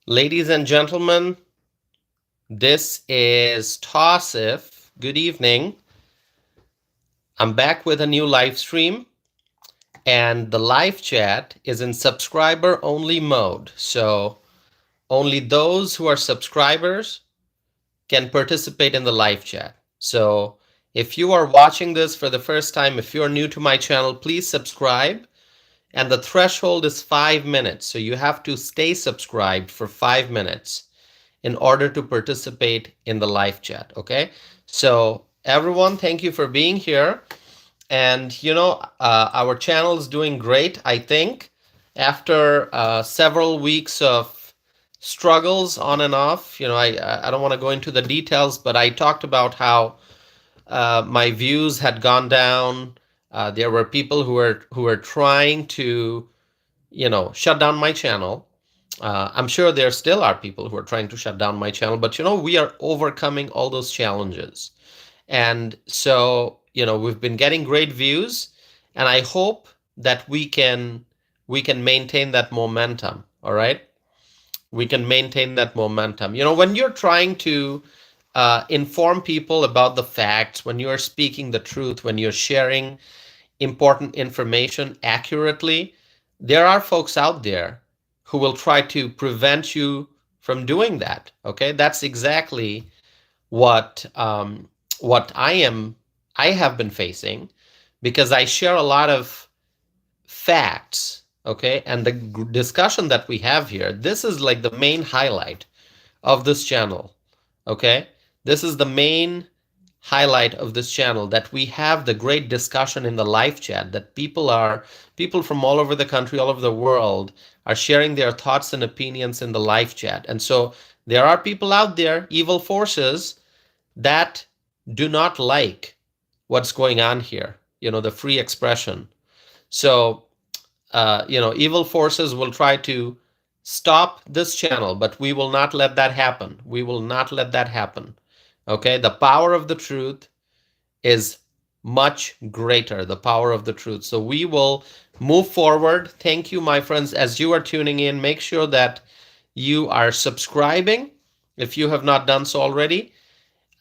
Ladies and gentlemen, this is Tosif. Good evening. I'm back with a new live stream, and the live chat is in subscriber only mode. So only those who are subscribers can participate in the live chat. So if you are watching this for the first time, if you're new to my channel, please subscribe. And the threshold is 5 minutes. So you have to stay subscribed for 5 minutes in order to participate in the live chat. Okay. So everyone, thank you for being here. And our channel is doing great, I think, after several weeks of struggles on and off. I don't want to go into the details, but I talked about how my views had gone down. There were people who were trying to, shut down my channel. I'm sure there still are people who are trying to shut down my channel, but we are overcoming all those challenges. And so, we've been getting great views, and I hope that we can maintain that momentum. All right. We can maintain that momentum. When you're trying to inform people about the facts, when you're speaking the truth, when you're sharing important information accurately, there are folks out there who will try to prevent you from doing that. Okay, that's exactly what I have been facing, because I share a lot of facts. Okay, and the discussion that we have here, this is like the main highlight of this channel. Okay, this is the main highlight of this channel, that we have the great discussion in the live chat, that people from all over the country, all over the world, are sharing their thoughts and opinions in the live chat. And so there are people out there, evil forces, that do not like what's going on here, the free expression. So evil forces will try to stop this channel, but we will not let that happen. We will not let that happen. Okay, the power of the truth is much greater, the power of the truth. So we will move forward. Thank you, my friends. As you are tuning in, make sure that you are subscribing if you have not done so already.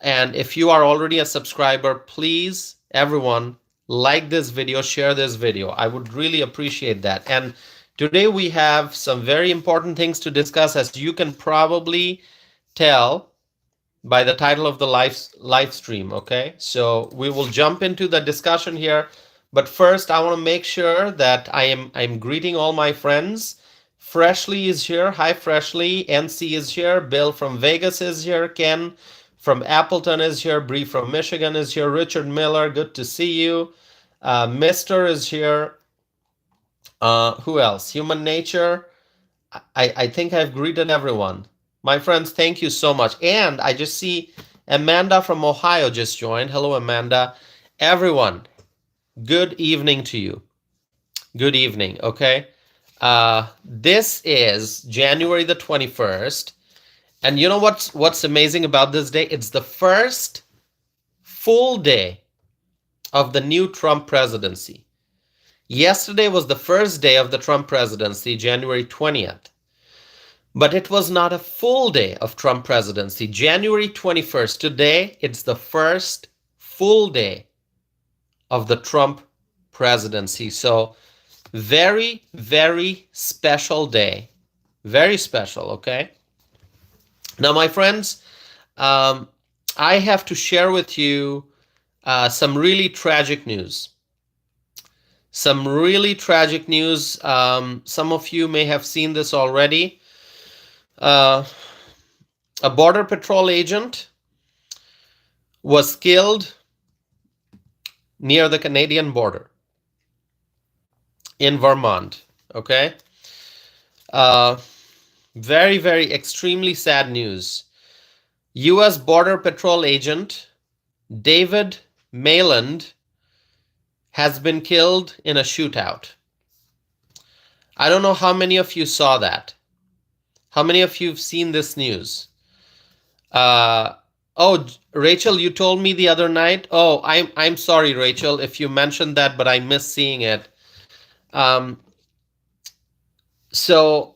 And if you are already a subscriber, please, everyone, like this video, share this video. I would really appreciate that. And today we have some very important things to discuss, as you can probably tell by the title of the live stream. Okay, so we will jump into the discussion here, but first I want to make sure that I'm greeting all my friends. Freshly is here. Hi, Freshly. NC is here. Bill from Vegas is here. Ken from Appleton is here. Bree from Michigan is here. Richard Miller, good to see you. Mister is here. Who else? Human Nature. I think I've greeted everyone. My friends, thank you so much. And I just see Amanda from Ohio just joined. Hello, Amanda. Everyone, good evening to you. Good evening, okay? This is January the 21st. And you know what's amazing about this day? It's the first full day of the new Trump presidency. Yesterday was the first day of the Trump presidency, January 20th. But it was not a full day of Trump presidency. January 21st, today, it's the first full day of the Trump presidency. So very, very special day. Very special, okay? Now, my friends, I have to share with you some really tragic news. Some really tragic news. Some of you may have seen this already. A border patrol agent was killed near the Canadian border in Vermont. Okay. Very, very extremely sad news. U.S. Border Patrol agent David Mayland has been killed in a shootout. I don't know how many of you saw that. How many of you have seen this news? Oh, Rachel, you told me the other night. Oh, I'm sorry, Rachel, if you mentioned that, but I missed seeing it. So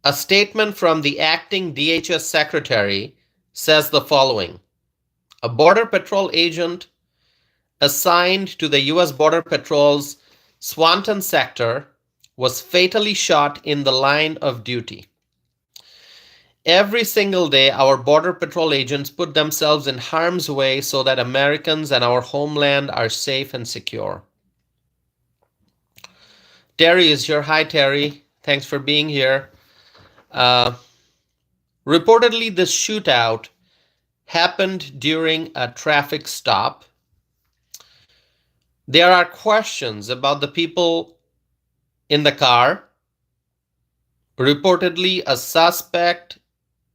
A statement from the acting DHS secretary says the following: a Border Patrol agent assigned to the U.S. Border Patrol's Swanton sector was fatally shot in the line of duty. Every single day, our Border Patrol agents put themselves in harm's way so that Americans and our homeland are safe and secure. Terry is here. Hi, Terry. Thanks for being here. Reportedly, this shootout happened during a traffic stop. There are questions about the people in the car. Reportedly, a suspect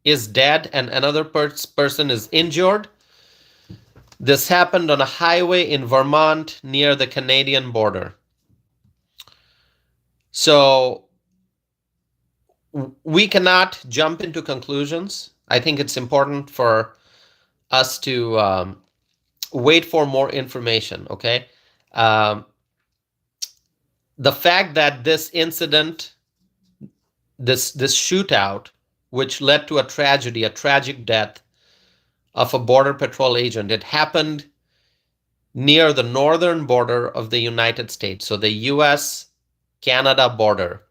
is dead and another person is injured. This happened on a highway in Vermont near the Canadian border. So we cannot jump into conclusions. I think it's important for us to wait for more information, okay? The fact that this incident, this shootout, which led to a tragedy, a tragic death of a Border Patrol agent, it happened near the northern border of the United States, so the US-Canada border.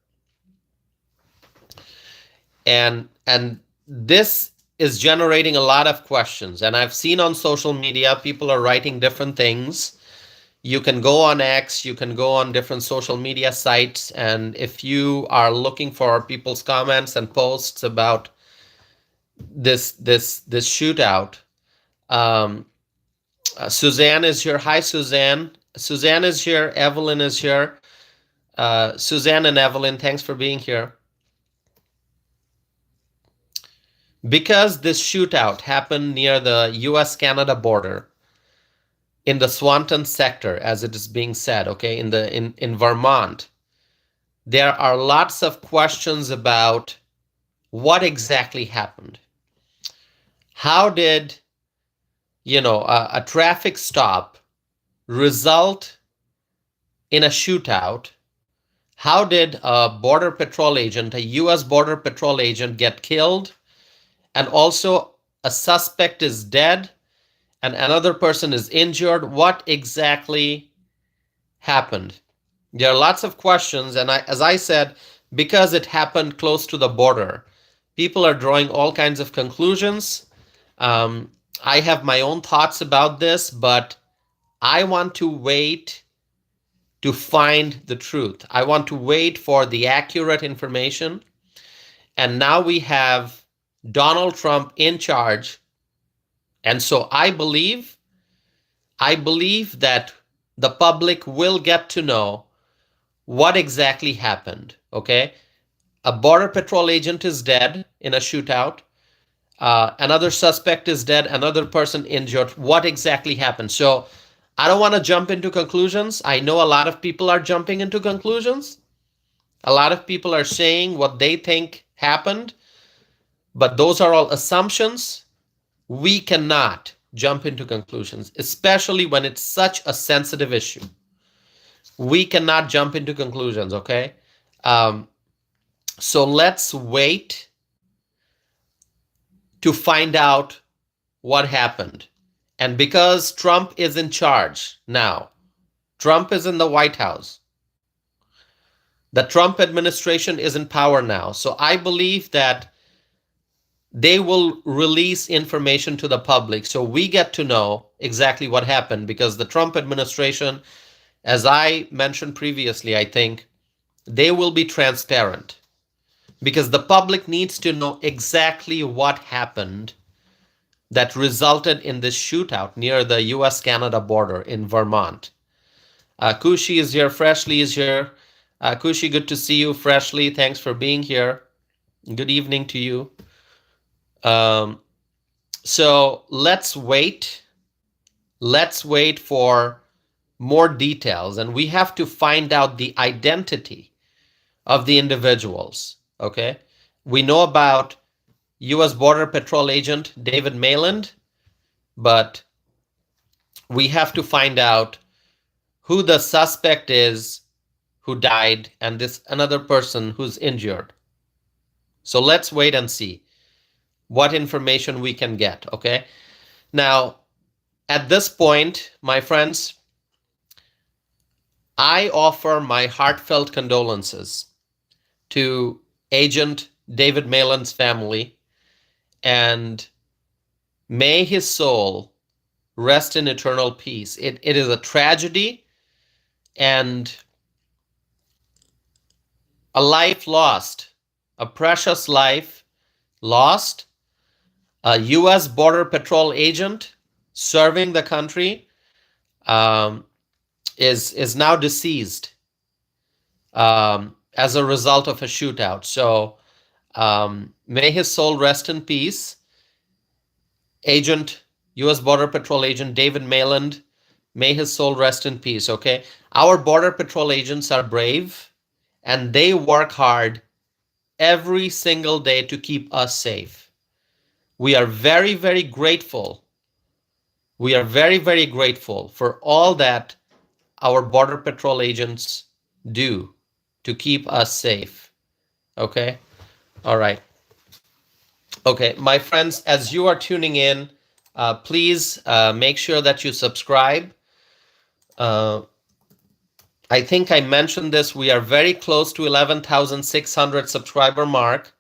And this is generating a lot of questions. And I've seen on social media, people are writing different things. You can go on X, you can go on different social media sites, and if you are looking for people's comments and posts about this shootout, Suzanne is here. Hi, Suzanne. Suzanne is here. Evelyn is here. Suzanne and Evelyn, thanks for being here. Because this shootout happened near the US-Canada border, in the Swanton sector, as it is being said, okay, in Vermont, there are lots of questions about what exactly happened. How did, a traffic stop result in a shootout? How did a Border Patrol agent, a U.S. Border Patrol agent, get killed? And also, a suspect is dead and another person is injured. What exactly happened? There are lots of questions, and as I said, because it happened close to the border, people are drawing all kinds of conclusions. I have my own thoughts about this, but I want to wait to find the truth. I want to wait for the accurate information. And now we have Donald Trump in charge. And so I believe that the public will get to know what exactly happened, okay? A Border Patrol agent is dead in a shootout. Another suspect is dead, another person injured. What exactly happened? So I don't want to jump into conclusions. I know a lot of people are jumping into conclusions. A lot of people are saying what they think happened, but those are all assumptions. We cannot jump into conclusions, especially when it's such a sensitive issue. We cannot jump into conclusions, okay? So let's wait to find out what happened. And because Trump is in charge now, Trump is in the White House, the Trump administration is in power now. So I believe that they will release information to the public so we get to know exactly what happened, because the Trump administration, as I mentioned previously, I think they will be transparent because the public needs to know exactly what happened that resulted in this shootout near the US-Canada border in Vermont. Kushi is here. Freshly is here. Kushi, good to see you. Freshly, thanks for being here. Good evening to you. So let's wait. Let's wait for more details, and we have to find out the identity of the individuals, okay? We know about U.S. Border Patrol agent David Mayland, but we have to find out who the suspect is who died and this another person who's injured. So let's wait and see what information we can get, okay? Now, at this point, my friends, I offer my heartfelt condolences to Agent David Malan's family, and may his soul rest in eternal peace. It is a tragedy and a life lost, a precious life lost. A U.S. Border Patrol agent serving the country is now deceased as a result of a shootout. So may his soul rest in peace. U.S. Border Patrol agent David Maland, may his soul rest in peace, okay? Our Border Patrol agents are brave, and they work hard every single day to keep us safe. We are very, very grateful. We are very, very grateful for all that our Border Patrol agents do to keep us safe, okay? All right. Okay, my friends, as you are tuning in, please make sure that you subscribe. I think I mentioned this. We are very close to 11,600 subscriber mark.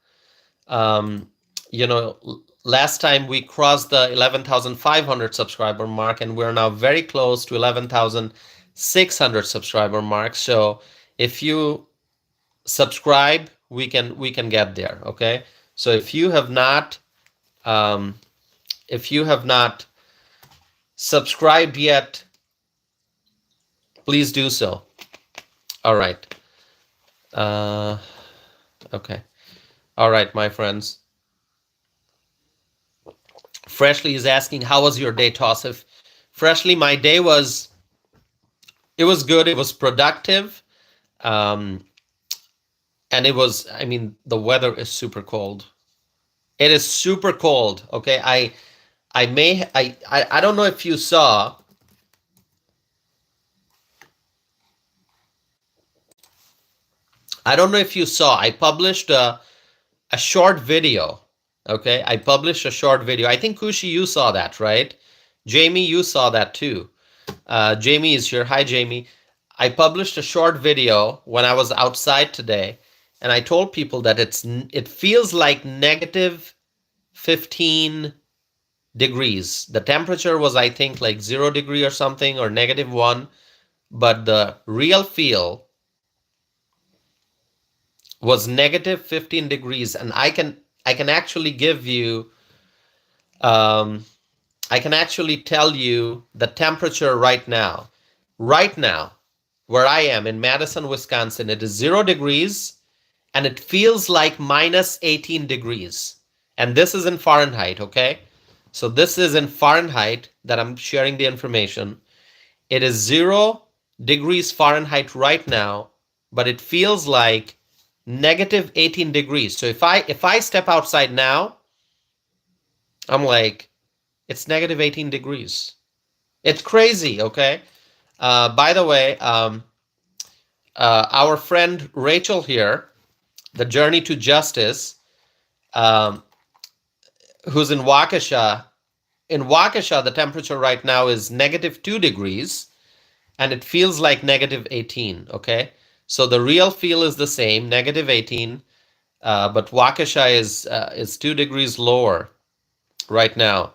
Last time we crossed the 11,500 subscriber mark, and we're now very close to 11,600 subscriber mark. So if you subscribe, we can get there. Okay. So if you have not subscribed yet, please do so. All right. Okay. All right, my friends. Freshly is asking, how was your day, Tausif? Freshly, my day was good. It was productive. And it was, the weather is super cold. It is super cold. Okay. I don't know if you saw. I published a short video. Okay. I published a short video. I think Kushi, you saw that, right? Jamie, you saw that too. Jamie is here. Hi, Jamie. I published a short video when I was outside today, and I told people that it feels like negative 15 degrees. The temperature was, I think, like 0 degree or something, or -1, but the real feel was negative 15 degrees, and I can actually give you, I can actually tell you the temperature right now. Right now, where I am in Madison, Wisconsin, it is 0 degrees, and it feels like -18 degrees. And this is in Fahrenheit, okay? So this is in Fahrenheit that I'm sharing the information. It is 0 degrees Fahrenheit right now, but it feels like -18 degrees. So if I step outside now, I'm like, it's -18 degrees. It's crazy, okay? By the way, our friend Rachel here, the Journey to Justice, who's in Waukesha. In Waukesha, the temperature right now is -2 degrees, and it feels like -18, okay? So the real feel is the same, -18, but Waukesha is 2 degrees lower right now.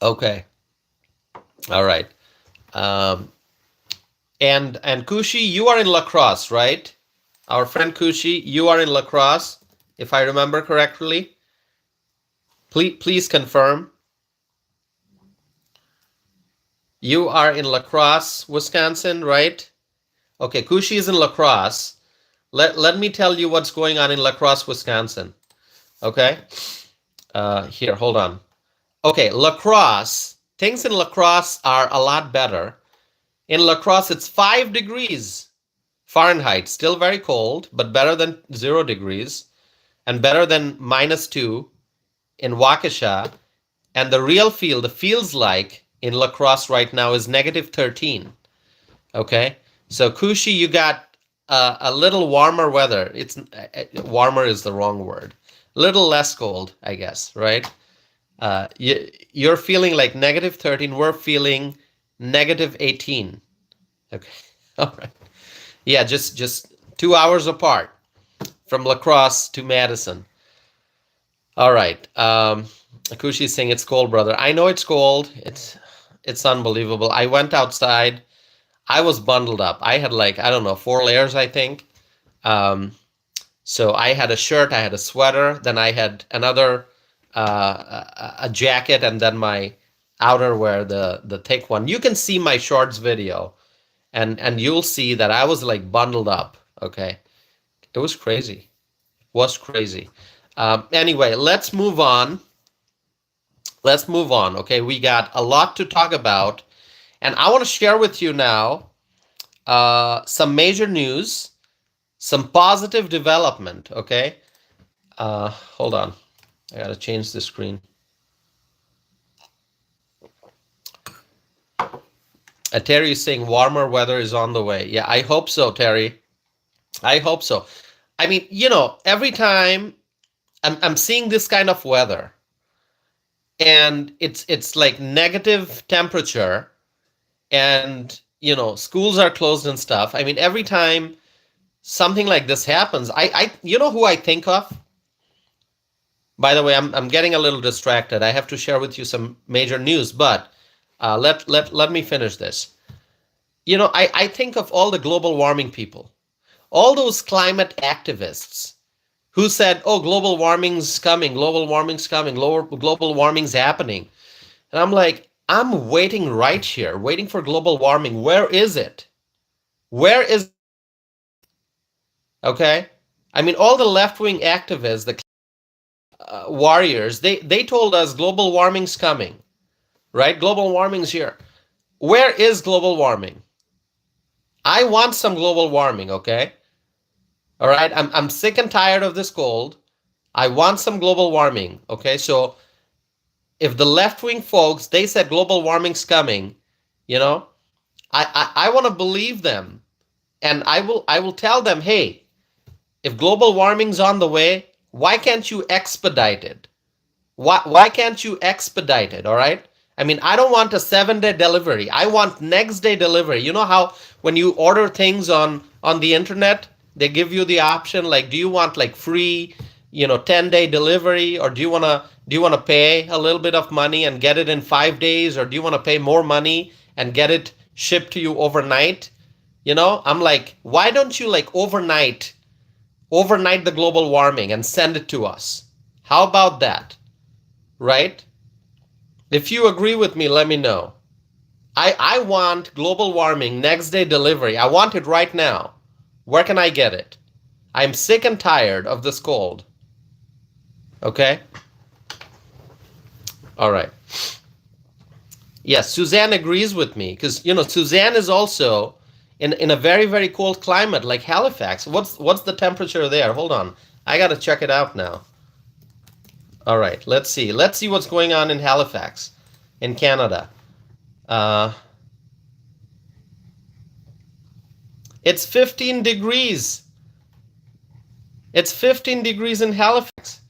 Okay. All right. And Kushi, you are in La Crosse, right? Our friend Kushi, you are in La Crosse, if I remember correctly. Please confirm. You are in La Crosse, Wisconsin, right? Okay, Kushi is in La Crosse. Let me tell you what's going on in La Crosse, Wisconsin. Okay? Here, hold on. Okay, La Crosse. Things in La Crosse are a lot better. In La Crosse, it's 5 degrees Fahrenheit. Still very cold, but better than 0 degrees. And better than -2 in Waukesha. And the real feel, the feels like in La Crosse right now is -13. Okay? So Kushi, you got a little warmer weather. It's warmer is the wrong word. A little less cold, I guess, right? You're feeling like -13. We're feeling -18. Okay. All right. Yeah, just 2 hours apart from La Crosse to Madison. All right. Akushi's saying it's cold, brother. I know it's cold. It's unbelievable. I went outside. I was bundled up. I had like, I don't know, 4 layers, I think. So I had a shirt, I had a sweater, then I had another a jacket, and then my outerwear, the thick one. You can see my shorts video, and you'll see that I was like bundled up. Okay, it was crazy. It was crazy. Anyway, let's move on. Let's move on. Okay, we got a lot to talk about, and I want to share with you now some major news, some positive development. Okay, hold on. I gotta change the screen. Terry is saying warmer weather is on the way. Yeah, I hope so, Terry. I hope so. I mean, every time I'm seeing this kind of weather, and it's like negative temperature, and schools are closed and stuff. I mean, every time something like this happens, I who I think of? By the way, I'm getting a little distracted. I have to share with you some major news, but let me finish this. I think of all the global warming people, all those climate activists who said, "Oh, global warming's coming, global warming's coming, global warming's happening," and I'm like, I'm waiting right here, waiting for global warming. Where is it? Where is? Okay, I mean, all the left-wing activists, the warriors, they told us global warming's coming, right? Global warming's here. Where is global warming? I want some global warming, okay? All right, I'm sick and tired of this cold. I want some global warming, okay? So if the left-wing folks, they said global warming's coming, I want to believe them, and I will tell them, hey, if global warming's on the way, why can't you expedite it? Why can't you expedite it? All right. I mean, I don't want a 7-day delivery. I want next day delivery. You know how when you order things on the internet, they give you the option like, do you want like free, 10-day delivery, or do you want to pay a little bit of money and get it in 5 days, or do you want to pay more money and get it shipped to you overnight? I'm like, why don't you like overnight the global warming and send it to us? How about that? Right? If you agree with me, let me know. I want global warming next day delivery. I want it right now. Where can I get it? I'm sick and tired of this cold. Okay? All right. Yes, Suzanne agrees with me because, Suzanne is also in a very, very cold climate like Halifax. What's the temperature there? Hold on. I got to check it out now. All right, let's see. Let's see what's going on in Halifax, in Canada. It's 15 degrees. It's 15 degrees in Halifax.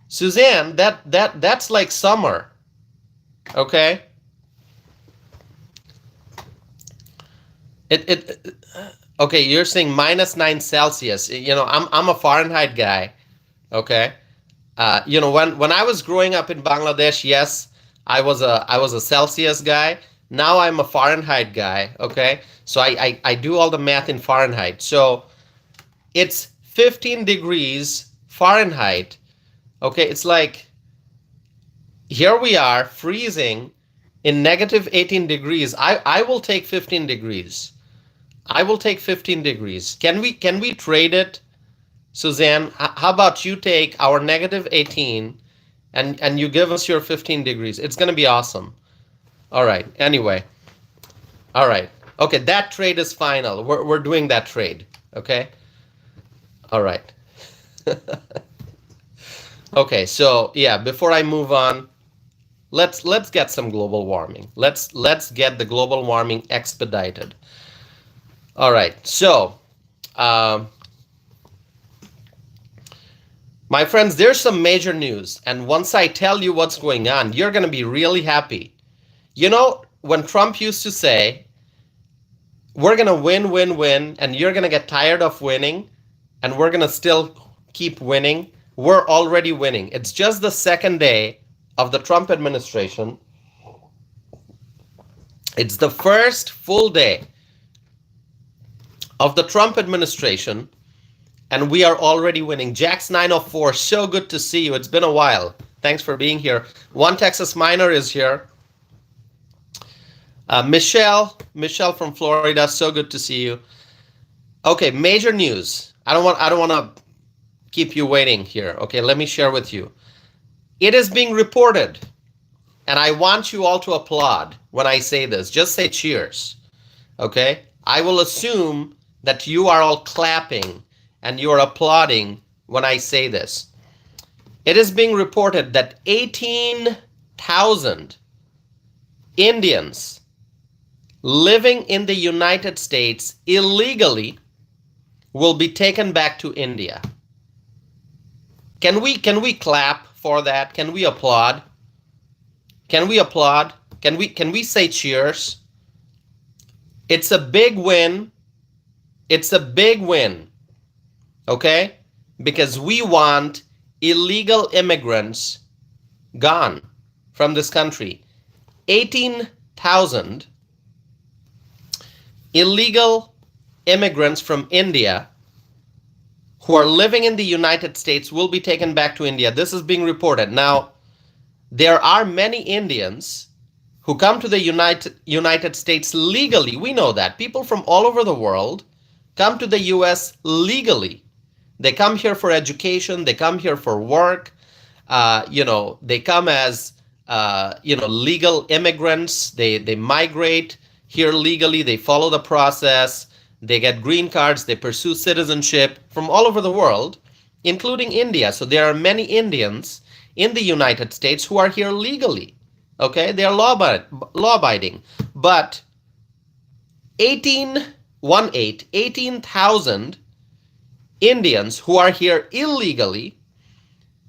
Suzanne, that's like summer. Okay? Okay, you're saying -9 Celsius. I'm a Fahrenheit guy. Okay? When I was growing up in Bangladesh, yes, I was a Celsius guy. Now I'm a Fahrenheit guy. Okay, so I do all the math in Fahrenheit. So it's 15 degrees Fahrenheit. Okay, it's like here we are freezing in -18 degrees. I will take 15 degrees. I will take 15 degrees. Can we trade it? Suzanne, how about you take our -18 and you give us your 15 degrees? It's going to be awesome. All right. Anyway. All right. Okay, that trade is final. We're doing that trade. Okay? All right. Okay, so yeah, before I move on, let's get some global warming. Let's get the global warming expedited. All right. So, Um, my friends, there's some major news. And once I tell you what's going on, you're going to be really happy. You know, when Trump used to say, we're going to win, win, win, and you're going to get tired of winning, and we're going to still keep winning. We're already winning. It's just the second day of the Trump administration. It's the first full day of the Trump administration, and we are already winning. Jack's 904, so good to see you. It's been a while. Thanks for being here. One Texas Miner is here. Michelle from Florida, so good to see you. Okay, major news. I don't want to keep you waiting here. Okay, let me share with you. It is being reported, and I want you all to applaud when I say this. Just say cheers. Okay? I will assume that you are all clapping and you are applauding when I say this. It is being reported that 18,000 Indians living in the United States illegally will be taken back to India. Can we clap for that? Can we applaud? Can we applaud? Can we say cheers? It's a big win. It's a big win. Okay? Because we want illegal immigrants gone from this country. 18,000 illegal immigrants from India who are living in the United States will be taken back to India. This is being reported. Now, there are many Indians who come to the United States legally. We know that. People from all over the world come to the U.S. legally. They come here for education. They come here for work. They come as, legal immigrants. They migrate here legally. They follow the process. They get green cards. They pursue citizenship from all over the world, including India. So there are many Indians in the United States who are here legally. Okay, they are law-abiding. But 18,000 Indians who are here illegally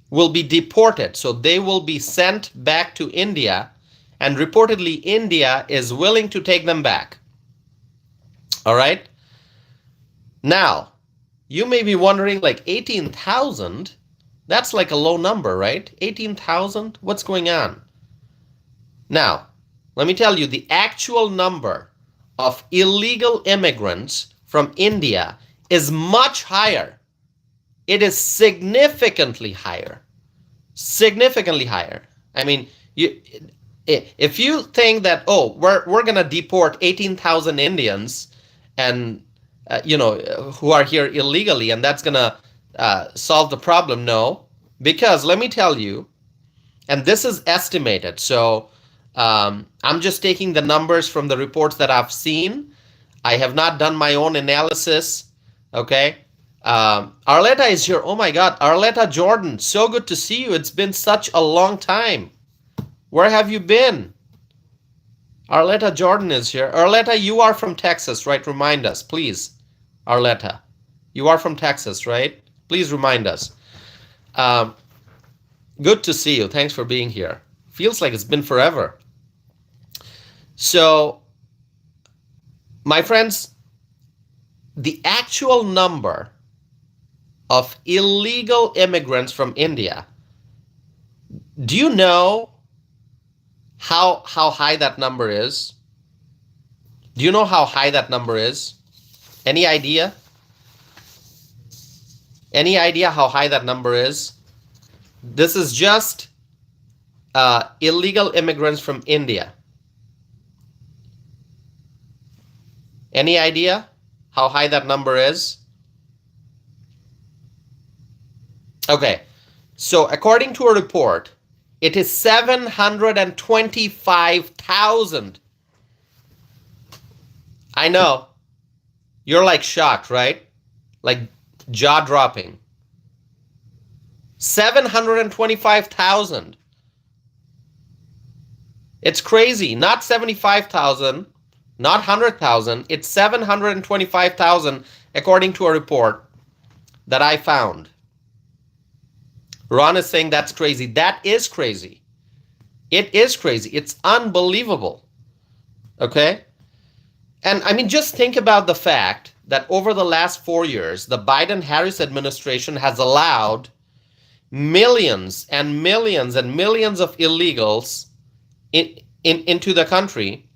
will be deported. So they will be sent back to India, and reportedly India is willing to take them back. All right? Now, you may be wondering, like 18,000, that's like a low number, right? 18,000, what's going on? Now, let me tell you, the actual number of illegal immigrants from India is much higher. It is significantly higher. Significantly higher. I mean, if you think that, we're going to deport 18,000 Indians and who are here illegally, and that's going to solve the problem. No, because let me tell you, and this is estimated. So I'm just taking the numbers from the reports that I've seen. I have not done my own analysis. Okay. Arletta is here. Oh my God. Arletta Jordan. So good to see you. It's been such a long time. Where have you been? Arletta Jordan is here. Arletta, you are from Texas, right? Remind us, please. Arletta, you are from Texas, right? Please remind us. Good to see you. Thanks for being here. Feels like it's been forever. So, my friends, the actual number of illegal immigrants from India, do you know how high that number is? Do you know how high that number is? Any idea? Any idea how high that number is? This is just illegal immigrants from India. Any idea how high that number is? Okay, so according to a report, it is 725,000. I know. You're like shocked, right? Like jaw-dropping. 725,000. It's crazy. Not 75,000, not 100,000. It's 725,000. according to a report that I found. Ron is saying that's crazy. That is crazy. It is crazy. It's unbelievable. Okay? And I mean, just think about the fact that over the last 4 years, the Biden-Harris administration has allowed millions and millions and millions of illegals into the country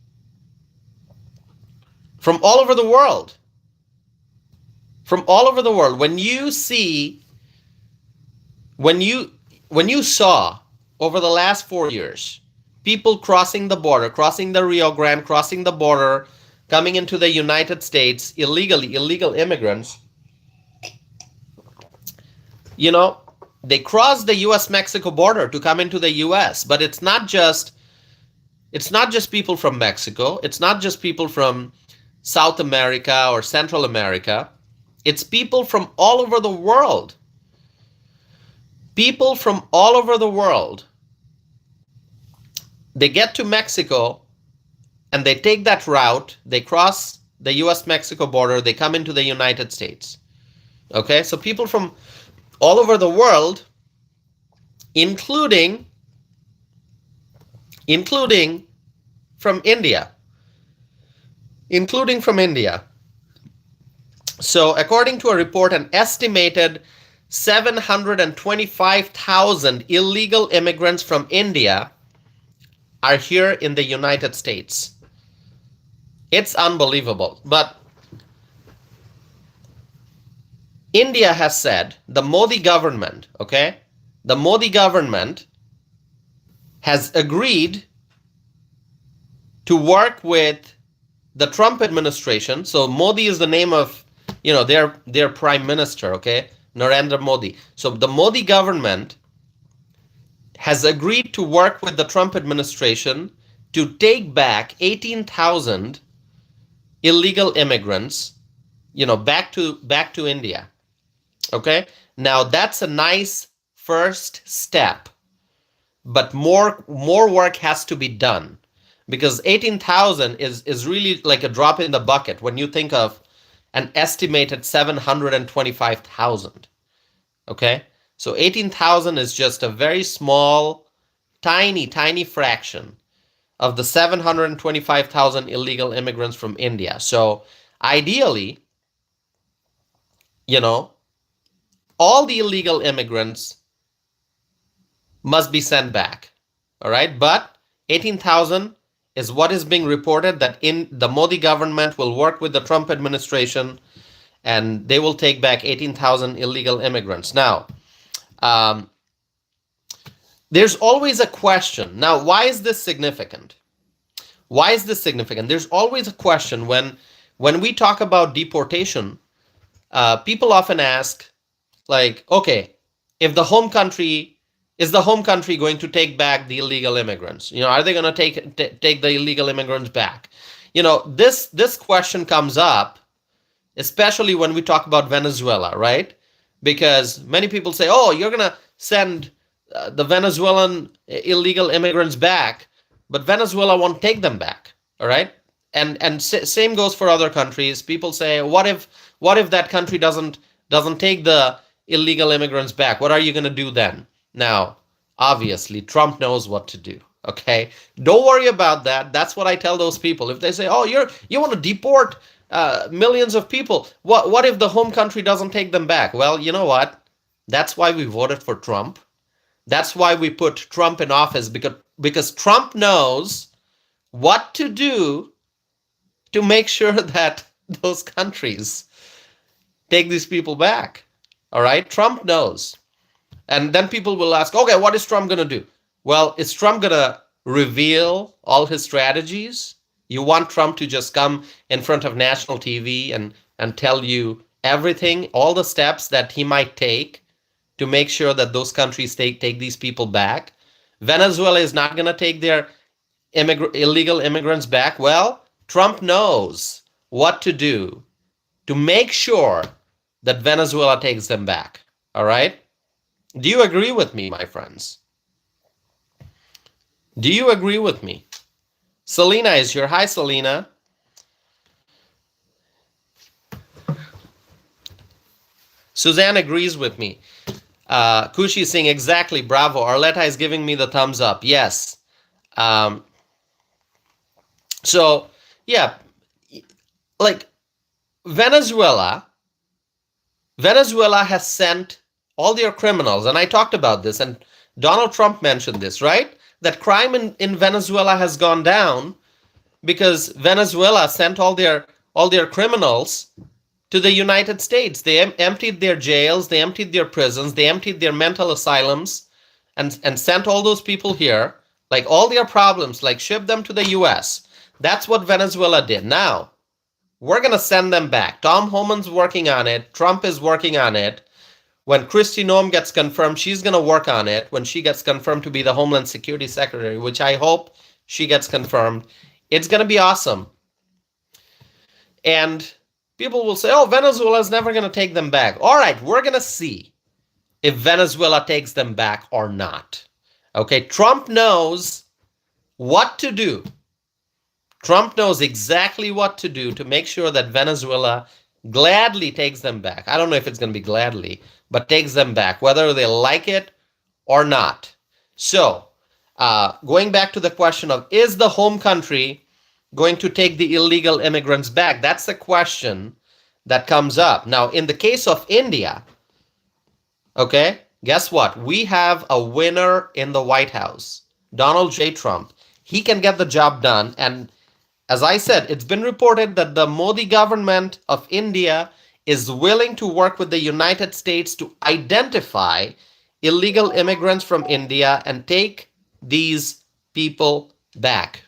from all over the world. From all over the world. When you saw over the last 4 years, people crossing the border, crossing the Rio Grande, crossing the border, coming into the United States illegally, illegal immigrants, you know, they cross the US-Mexico border to come into the US, but it's not just people from Mexico, it's not just people from South America or Central America, it's people from all over the world. People from all over the world. They get to Mexico and they take that route, they cross the US-Mexico border, they come into the United States. Okay, so people from all over the world, including from India. Including from India. So according to a report, an estimated 725,000 illegal immigrants from India are here in the United States. It's unbelievable. But India has said, the Modi government, okay? The Modi government has agreed to work with the Trump administration. So Modi is the name of, you know, their prime minister, okay? Narendra Modi. So the Modi government has agreed to work with the Trump administration to take back 18,000 illegal immigrants, you know, back to India. Okay? Now that's a nice first step, but more work has to be done, because 18,000 is really like a drop in the bucket when you think of an estimated 725,000. Okay? So 18,000 is just a very small, tiny fraction of the 725,000 illegal immigrants from India. So ideally, you know, all the illegal immigrants must be sent back. All right? But 18,000 is what is being reported, that in the Modi government will work with the Trump administration and they will take back 18,000 illegal immigrants. Now, there's always a question. Now, why is this significant? Why is this significant? There's always a question when we talk about deportation. People often ask, like, okay, if the home country, is the home country going to take back the illegal immigrants? You know, are they going to take the illegal immigrants back? You know, this question comes up, especially when we talk about Venezuela, right? Because many people say, oh, you're going to send the Venezuelan illegal immigrants back, but Venezuela won't take them back, all right? And same goes for other countries. People say, what if that country doesn't take the illegal immigrants back? What are you going to do then? Now, obviously, Trump knows what to do, okay? Don't worry about that. That's what I tell those people. If they say, oh, you want to deport millions of people, what if the home country doesn't take them back? Well, you know what? That's why we voted for Trump. That's why we put Trump in office, because Trump knows what to do to make sure that those countries take these people back. All right? Trump knows. And then people will ask, okay, what is Trump going to do? Well, is Trump going to reveal all his strategies? You want Trump to just come in front of national TV and tell you everything, all the steps that he might take to make sure that those countries take these people back? Venezuela is not going to take their illegal immigrants back. Well, Trump knows what to do to make sure that Venezuela takes them back. All right? Do you agree with me, my friends? Do you agree with me? Selena is here. Hi, Selena. Suzanne agrees with me. Kushi is saying exactly, bravo. Arletta is giving me the thumbs up. Yes. So, yeah, like Venezuela has sent all their criminals, and I talked about this, and Donald Trump mentioned this, right? That crime in Venezuela has gone down because Venezuela sent all their criminals to the United States. They emptied their jails, they emptied their prisons, they emptied their mental asylums, and sent all those people here, like all their problems, like shipped them to the US. That's what Venezuela did. Now, we're going to send them back. Tom Homan's working on it. Trump is working on it. When Kristi Noem gets confirmed, she's going to work on it. When she gets confirmed to be the Homeland Security Secretary, which I hope she gets confirmed, it's going to be awesome. And people will say, oh, Venezuela's never going to take them back. All right, we're going to see if Venezuela takes them back or not. Okay, Trump knows what to do. Trump knows exactly what to do to make sure that Venezuela gladly takes them back. I don't know if it's going to be gladly, but takes them back, whether they like it or not. So, going back to the question of, is the home country going to take the illegal immigrants back? That's the question that comes up. Now, in the case of India, okay, guess what? We have a winner in the White House, Donald J. Trump. He can get the job done. And as I said, it's been reported that the Modi government of India is willing to work with the United States to identify illegal immigrants from India and take these people back.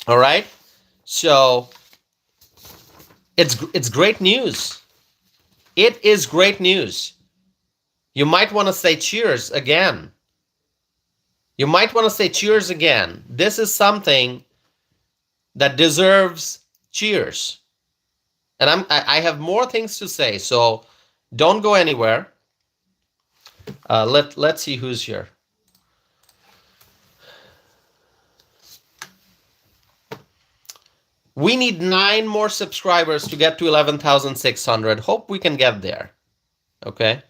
All right? So it's great news. It is great news. You might want to say cheers again. You might want to say cheers again. This is something that deserves cheers. And I have more things to say, so don't go anywhere. Let's see who's here. We need 9 more subscribers to get to 11,600. Hope we can get there. Okay.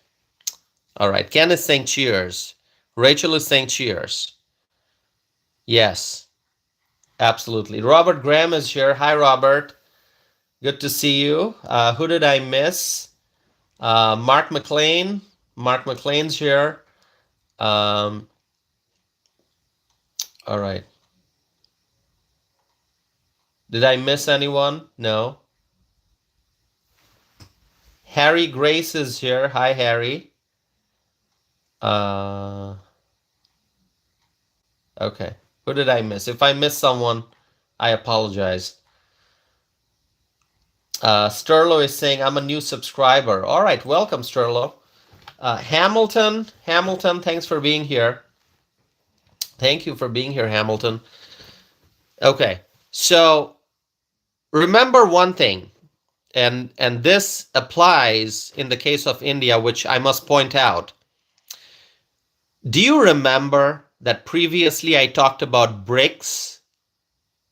All right. Ken is saying cheers. Rachel is saying cheers. Yes. Absolutely. Robert Graham is here. Hi, Robert. Good to see you. Who did I miss? Mark McLean. Mark McLean's here. All right. Did I miss anyone? No. Harry Grace is here. Hi, Harry. Okay. Who did I miss? If I missed someone, I apologize. Sterlo is saying, I'm a new subscriber. All right. Welcome, Sterlo. Hamilton, thanks for being here. Thank you for being here, Hamilton. Okay. So remember one thing, and this applies in the case of India, which I must point out. Do you remember that previously I talked about BRICS?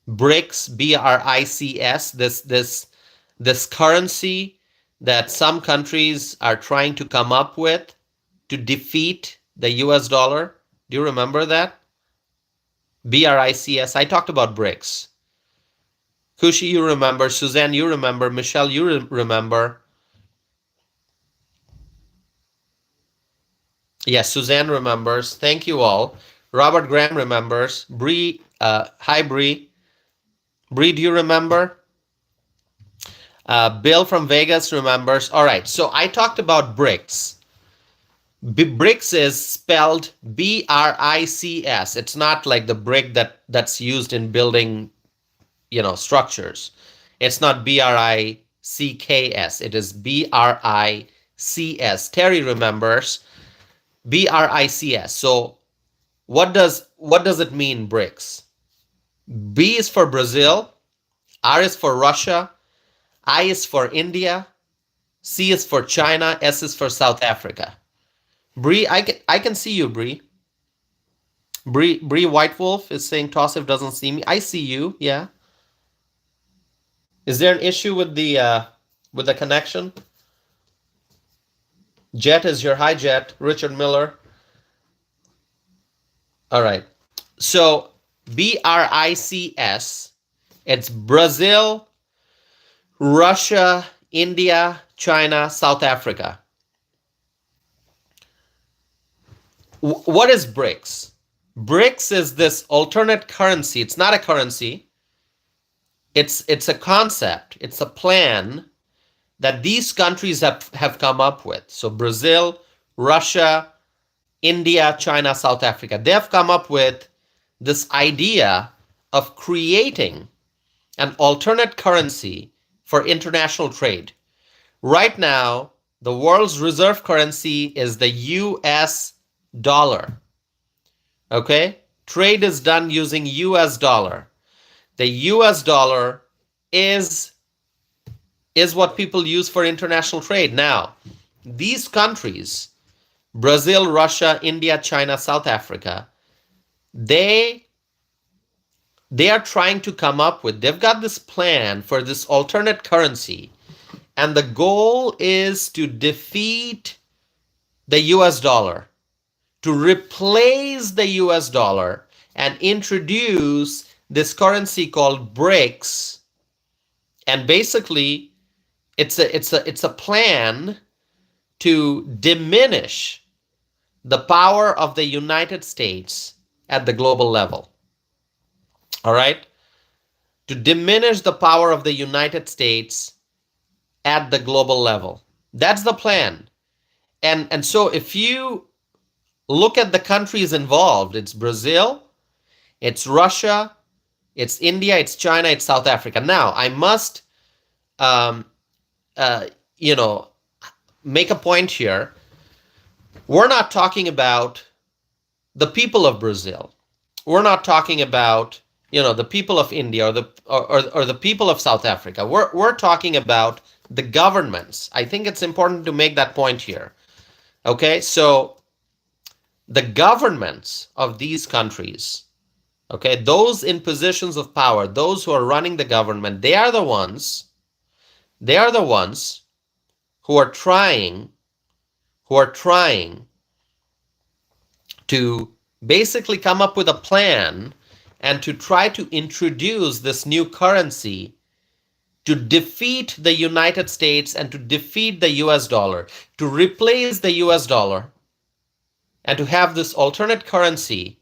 BRICS, B-R-I-C-S, this currency that some countries are trying to come up with to defeat the US dollar. Do you remember that? BRICS. I talked about BRICS. Kushi, you remember. Suzanne, you remember. Michelle, you remember. Yes, Suzanne remembers. Thank you all. Robert Graham remembers. Bree, hi Bree. Bree, do you remember? Bill from Vegas remembers. All right, so I talked about BRICS. BRICS is spelled B-R-I-C-S. It's not like the brick that's used in building, structures. It's not B-R-I-C-K-S. It is B-R-I-C-S. Terry remembers. B-R-I-C-S. So what does it mean, BRICS? B is for Brazil, R is for Russia, I is for India, C is for China, S is for South Africa. Bree, I can see you, Bree. Bree White Wolf is saying Tosif doesn't see me. I see you, yeah. Is there an issue with the connection? Jet is here. Hi, Jet. Richard Miller. All right. So BRICS, it's Brazil, Russia, India, China, South Africa. What is BRICS? BRICS is this alternate currency. It's not a currency. It's a concept. It's a plan that these countries have come up with. So Brazil, Russia, India, China, South Africa, they have come up with this idea of creating an alternate currency for international trade. Right now, the world's reserve currency is the US dollar. Okay? Trade is done using US dollar. The US dollar is what people use for international trade. Now, these countries, Brazil, Russia, India, China, South Africa, they are trying to come up with, they've got this plan for this alternate currency, and the goal is to defeat the US dollar, to replace the US dollar and introduce this currency called BRICS. And basically, it's a plan to diminish the power of the United States at the global level. All right? To diminish the power of the United States at the global level. That's the plan. And so if you look at the countries involved, it's Brazil, it's Russia, it's India, it's China, it's South Africa. Now, I must, make a point here. We're not talking about the people of Brazil. We're not talking about, the people of India or the people of South Africa. We're talking about the governments. I think it's important to make that point here. Okay, so the governments of these countries, okay, those in positions of power, those who are running the government, they are the ones who are trying to basically come up with a plan and to try to introduce this new currency to defeat the United States and to defeat the US dollar, to replace the US dollar, and to have this alternate currency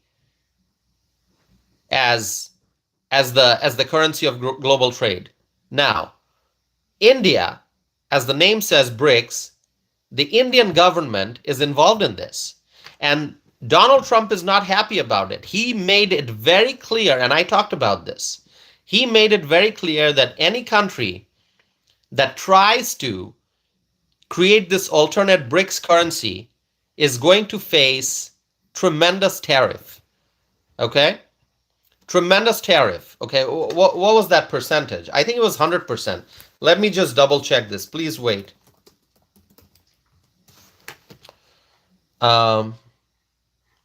as the currency of global trade. Now, India, as the name says, BRICS, the Indian government is involved in this. And Donald Trump is not happy about it. He made it very clear, and I talked about this. He made it very clear that any country that tries to create this alternate BRICS currency is going to face tremendous tariff. Okay? Tremendous tariff. Okay, what was that percentage? I think it was 100%. Let me just double check this. Please wait.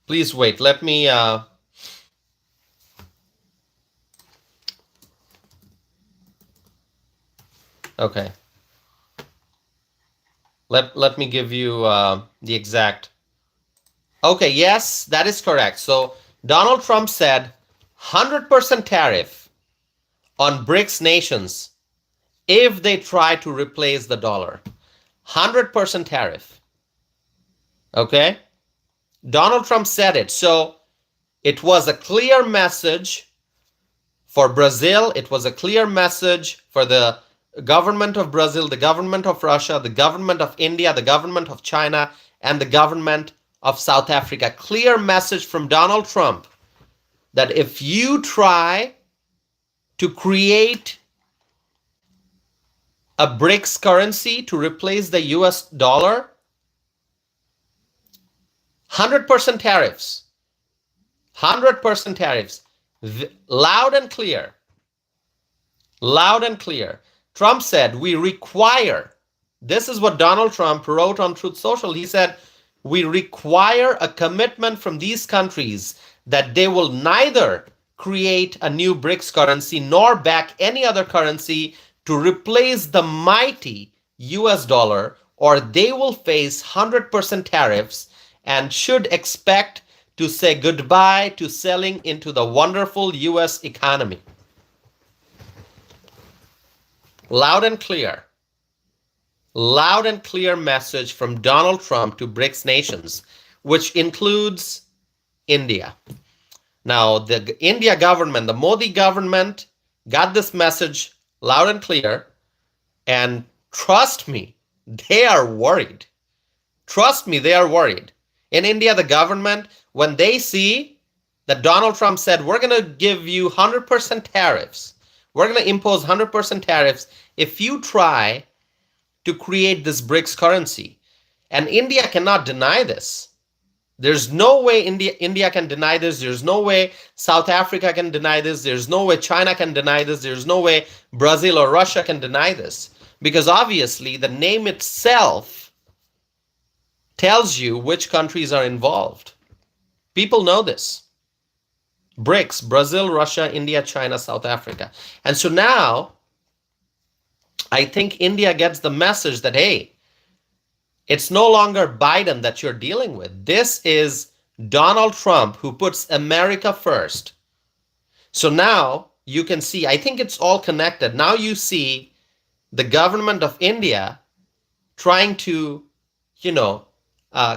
Please wait. Let me... Okay. Let me give you the exact... Okay, yes, that is correct. So Donald Trump said 100% tariff on BRICS nations if they try to replace the dollar. 100% tariff. Okay? Donald Trump said it. So it was a clear message for Brazil. It was a clear message for the government of Brazil, the government of Russia, the government of India, the government of China, and the government of South Africa. Clear message from Donald Trump that if you try to create a BRICS currency to replace the US dollar, 100% tariffs. 100% tariffs. Loud and clear. Loud and clear. Trump said, we require, this is what Donald Trump wrote on Truth Social. He said, we require a commitment from these countries that they will neither create a new BRICS currency nor back any other currency to replace the mighty US dollar or they will face 100% tariffs and should expect to say goodbye to selling into the wonderful US economy. Loud and clear message from Donald Trump to BRICS nations, which includes India. Now, the India government, the Modi government, got this message loud and clear, and trust me, they are worried. Trust me, they are worried. In India, the government, when they see that Donald Trump said, we're going to give you 100% tariffs, we're going to impose 100% tariffs if you try to create this BRICS currency. And India cannot deny this. There's no way India can deny this. There's no way South Africa can deny this. There's no way China can deny this. There's no way Brazil or Russia can deny this. Because obviously the name itself tells you which countries are involved. People know this. BRICS, Brazil, Russia, India, China, South Africa. And so now, I think India gets the message that, hey, it's no longer Biden that you're dealing with. This is Donald Trump who puts America first. So now you can see, I think it's all connected. Now you see the government of India trying to,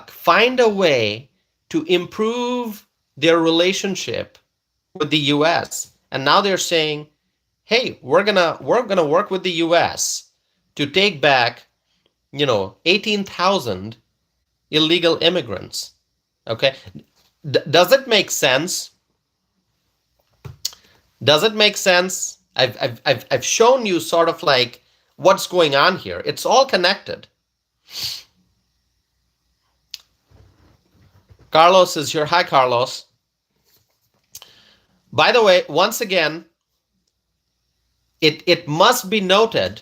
find a way to improve their relationship with the US. And now they're saying, hey, we're gonna work with the US to take back 18,000 illegal immigrants. Okay, does it make sense? Does it make sense? I've shown you sort of like what's going on here. It's all connected. Carlos is here. Hi, Carlos. By the way, once again, it must be noted,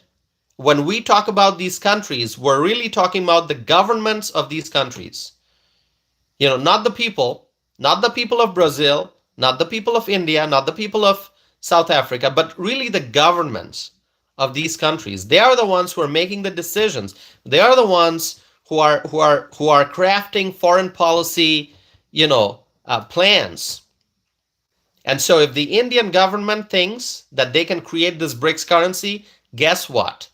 when we talk about these countries, we're really talking about the governments of these countries. Not the people of Brazil, not the people of India, not the people of South Africa, but really the governments of these countries. They are the ones who are making the decisions. They are the ones who are crafting foreign policy, plans. And so if the Indian government thinks that they can create this BRICS currency, guess what?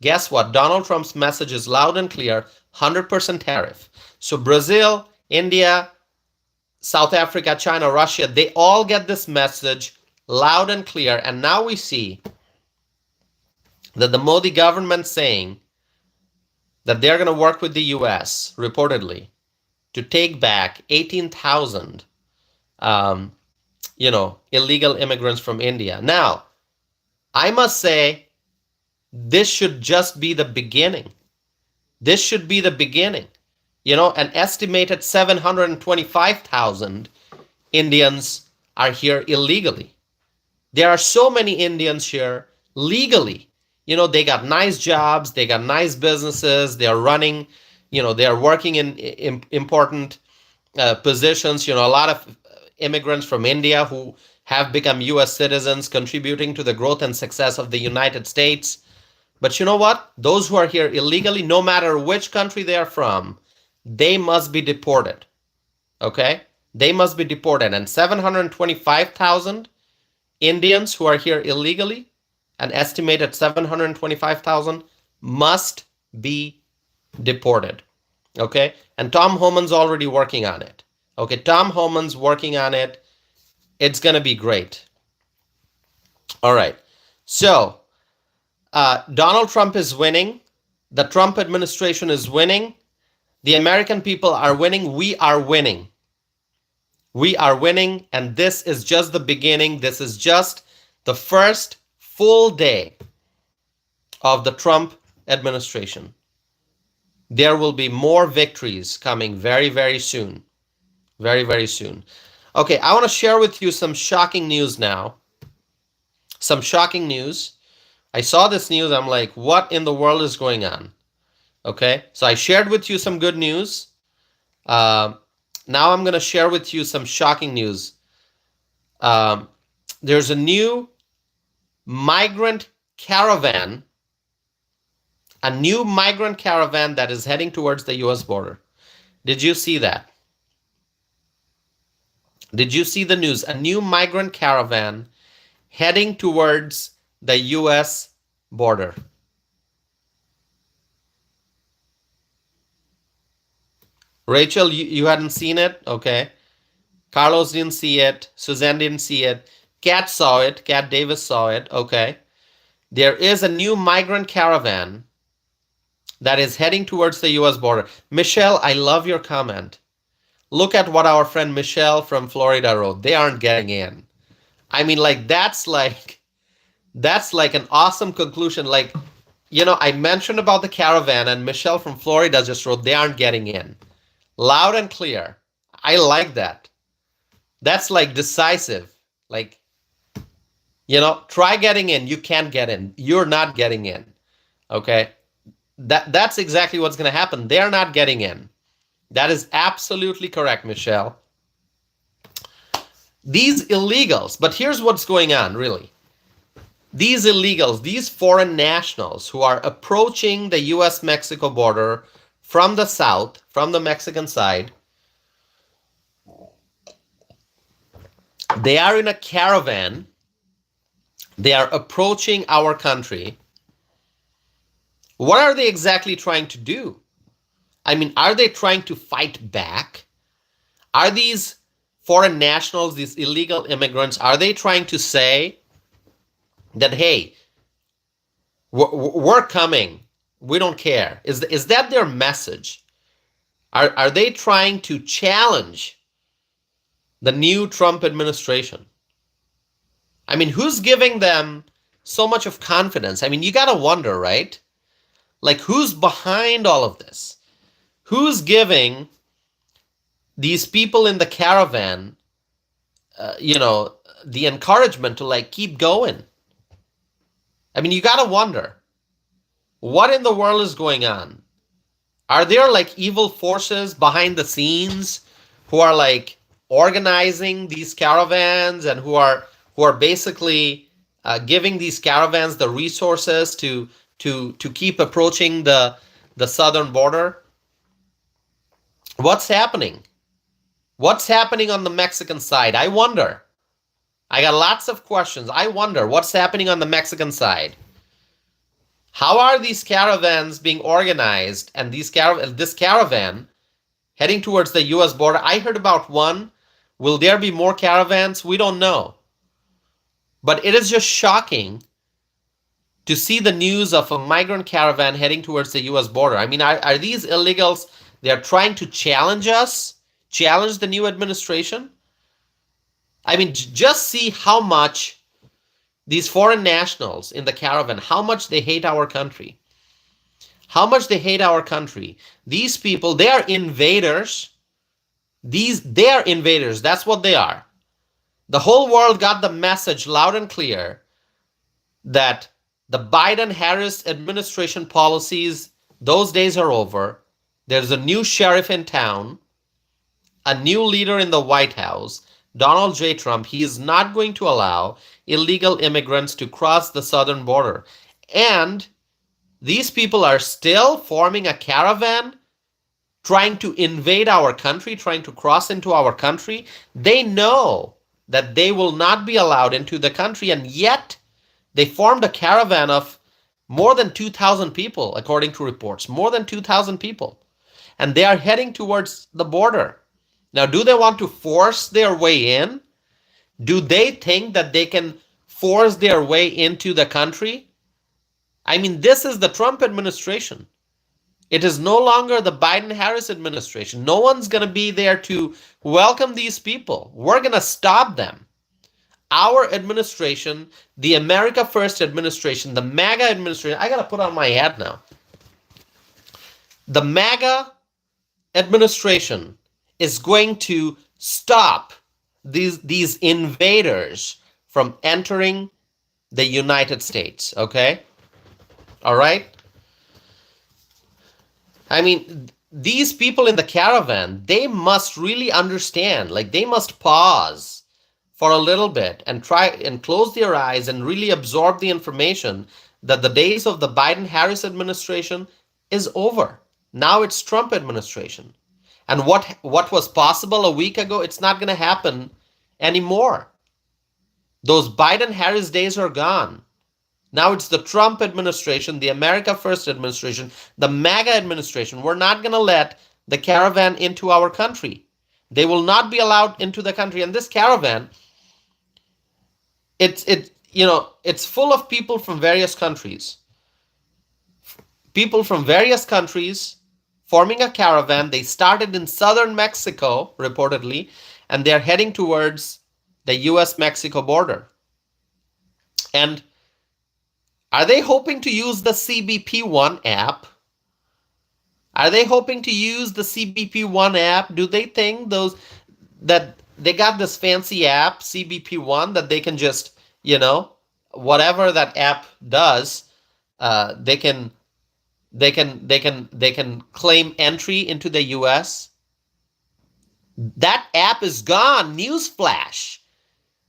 Guess what? Donald Trump's message is loud and clear, 100% tariff. So Brazil, India, South Africa, China, Russia, they all get this message loud and clear. And now we see that the Modi government saying that they're going to work with the US, reportedly, to take back 18,000 illegal immigrants from India. Now, I must say, this should just be the beginning. This should be the beginning. An estimated 725,000 Indians are here illegally. There are so many Indians here legally. They got nice jobs, they got nice businesses, they are running, they are working in important positions. A lot of immigrants from India who have become US citizens, contributing to the growth and success of the United States. But you know what? Those who are here illegally, no matter which country they are from, they must be deported. Okay? They must be deported. And 725,000 Indians who are here illegally, an estimated 725,000, must be deported. Okay? And Tom Homan's already working on it. Okay, Tom Homan's working on it. It's going to be great. All right. So, Donald Trump is winning. The Trump administration is winning. The American people are winning. We are winning. We are winning. And this is just the beginning. This is just the first full day of the Trump administration. There will be more victories coming very, very soon. Very, very soon. Okay, I want to share with you some shocking news now. Some shocking news. I saw this news. I'm like, what in the world is going on? Okay, so I shared with you some good news. Now I'm going to share with you some shocking news. There's a new migrant caravan A new migrant caravan that is heading towards the US border. Did you see that? Did you see the news? A new migrant caravan heading towards the US border. Rachel, you hadn't seen it? Okay. Carlos didn't see it. Suzanne didn't see it. Kat saw it. Kat Davis saw it. Okay. There is a new migrant caravan that is heading towards the US border. Michelle, I love your comment. Look at what our friend Michelle from Florida wrote. They aren't getting in. I mean, that's like an awesome conclusion. I mentioned about the caravan, and Michelle from Florida just wrote, they aren't getting in. Loud and clear. I like that. That's decisive. Try getting in. You can't get in. You're not getting in. Okay. That's exactly what's going to happen. They're not getting in. That is absolutely correct, Michelle. These illegals, but here's what's going on, really. These illegals, these foreign nationals who are approaching the US-Mexico border from the south, from the Mexican side, they are in a caravan. They are approaching our country. What are they exactly trying to do? I mean, are they trying to fight back? Are these foreign nationals, these illegal immigrants, are they trying to say that, hey, we're coming, we don't care? Is that their message? Are they trying to challenge the new Trump administration? I mean, who's giving them so much of confidence? I mean, you got to wonder, right? Who's behind all of this? Who's giving these people in the caravan, the encouragement to keep going? I mean, you got to wonder, what in the world is going on? Are there evil forces behind the scenes who are organizing these caravans and who are basically giving these caravans the resources to keep approaching the southern border? What's happening? What's happening on the Mexican side? I wonder. I got lots of questions. I wonder what's happening on the Mexican side. How are these caravans being organized, and this caravan heading towards the US border? I heard about one. Will there be more caravans? We don't know. But it is just shocking to see the news of a migrant caravan heading towards the US border. I mean, are these illegals? They're trying to challenge us, challenge the new administration. I mean, just see how much these foreign nationals in the caravan, how much they hate our country. How much they hate our country. These people, they are invaders. They are invaders. That's what they are. The whole world got the message loud and clear that the Biden-Harris administration policies, those days are over. There's a new sheriff in town, a new leader in the White House, Donald J. Trump. He is not going to allow illegal immigrants to cross the southern border. And these people are still forming a caravan, trying to invade our country, trying to cross into our country. They know that they will not be allowed into the country, and yet they formed a caravan of more than 2,000 people, according to reports, more than 2,000 people. And they are heading towards the border. Now, do they want to force their way in? Do they think that they can force their way into the country? I mean, this is the Trump administration. It is no longer the Biden-Harris administration. No one's going to be there to welcome these people. We're going to stop them. Our administration, the America First administration, the MAGA administration, I got to put on my hat now. The MAGA administration is going to stop these invaders from entering the United States, okay? All right? I mean, these people in the caravan, they must really understand, they must pause for a little bit and try and close their eyes and really absorb the information that the days of the Biden-Harris administration is over. Now it's Trump administration. And what was possible a week ago, it's not going to happen anymore. Those Biden-Harris days are gone. Now it's the Trump administration, the America First administration, the MAGA administration. We're not going to let the caravan into our country. They will not be allowed into the country. And this caravan, it's full of people from various countries. People from various countries forming a caravan. They started in southern Mexico, reportedly, and they're heading towards the US-Mexico border. And are they hoping to use the CBP One app? Are they hoping to use the CBP One app? Do they think that they got this fancy app, CBP One, that they can just, whatever that app does, they can claim entry into the US? That app is gone. Newsflash.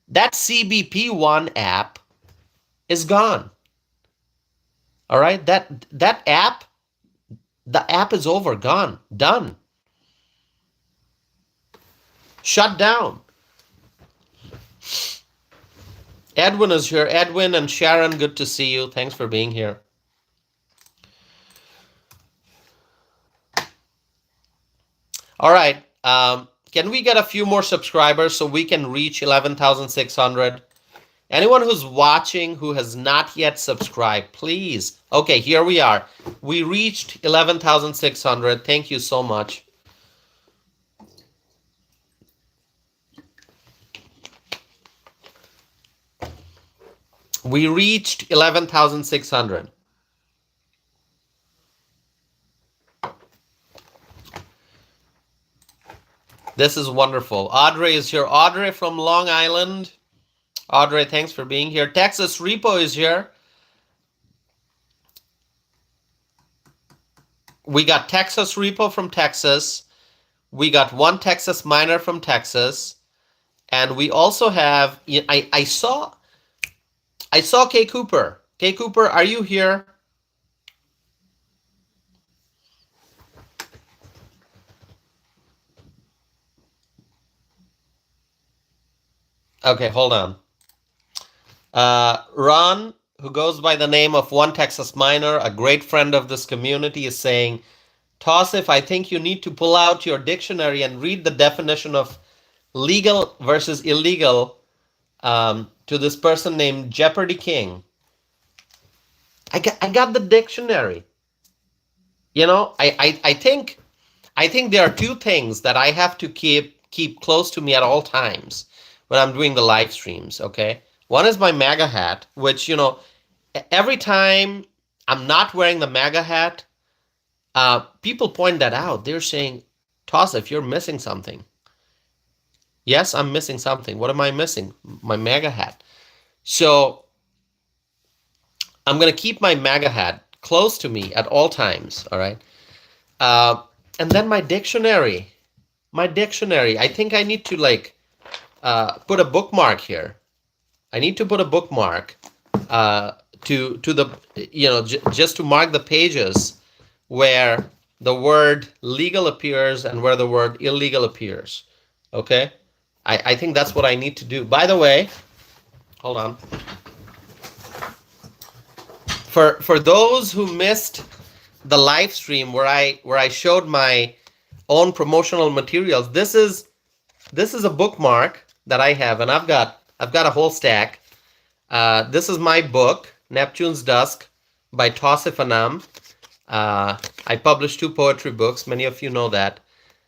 That CBP One app is gone. All right, that app, the app is over, gone, done, shut down. Edwin is here. Edwin and Sharon, good to see you. Thanks for being here. All right, can we get a few more subscribers so we can reach 11,600? Anyone who's watching who has not yet subscribed, please. Okay, here we are. We reached 11,600. Thank you so much. We reached 11,600. This is wonderful. Audrey is here. Audrey from Long Island. Audrey, thanks for being here. Texas Repo is here. We got Texas Repo from Texas. We got one Texas Miner from Texas. And we also have, I saw Kay Cooper. Kay Cooper, are you here? Okay, hold on. Ron, who goes by the name of One Texas Miner, a great friend of this community, is saying, Tausif, I think you need to pull out your dictionary and read the definition of legal versus illegal to this person named Jeopardy King. I got the dictionary. I think there are two things that I have to keep close to me at all times when I'm doing the live streams, okay? One is my MAGA hat, which, every time I'm not wearing the MAGA hat, people point that out. They're saying, Tausif, you're missing something. Yes, I'm missing something. What am I missing? My MAGA hat. So I'm going to keep my MAGA hat close to me at all times, all right? And then my dictionary. I think I need to, put a bookmark here. I need to put a bookmark to the, just to mark the pages where the word legal appears and where the word illegal appears. Okay? I think that's what I need to do. By the way, hold on. For those who missed the live stream where I showed my own promotional materials, this is a bookmark that I have, and I've got a whole stack. This is my book, Neptune's Dusk by Tausif Anam. I published 2 poetry books. Many of you know that.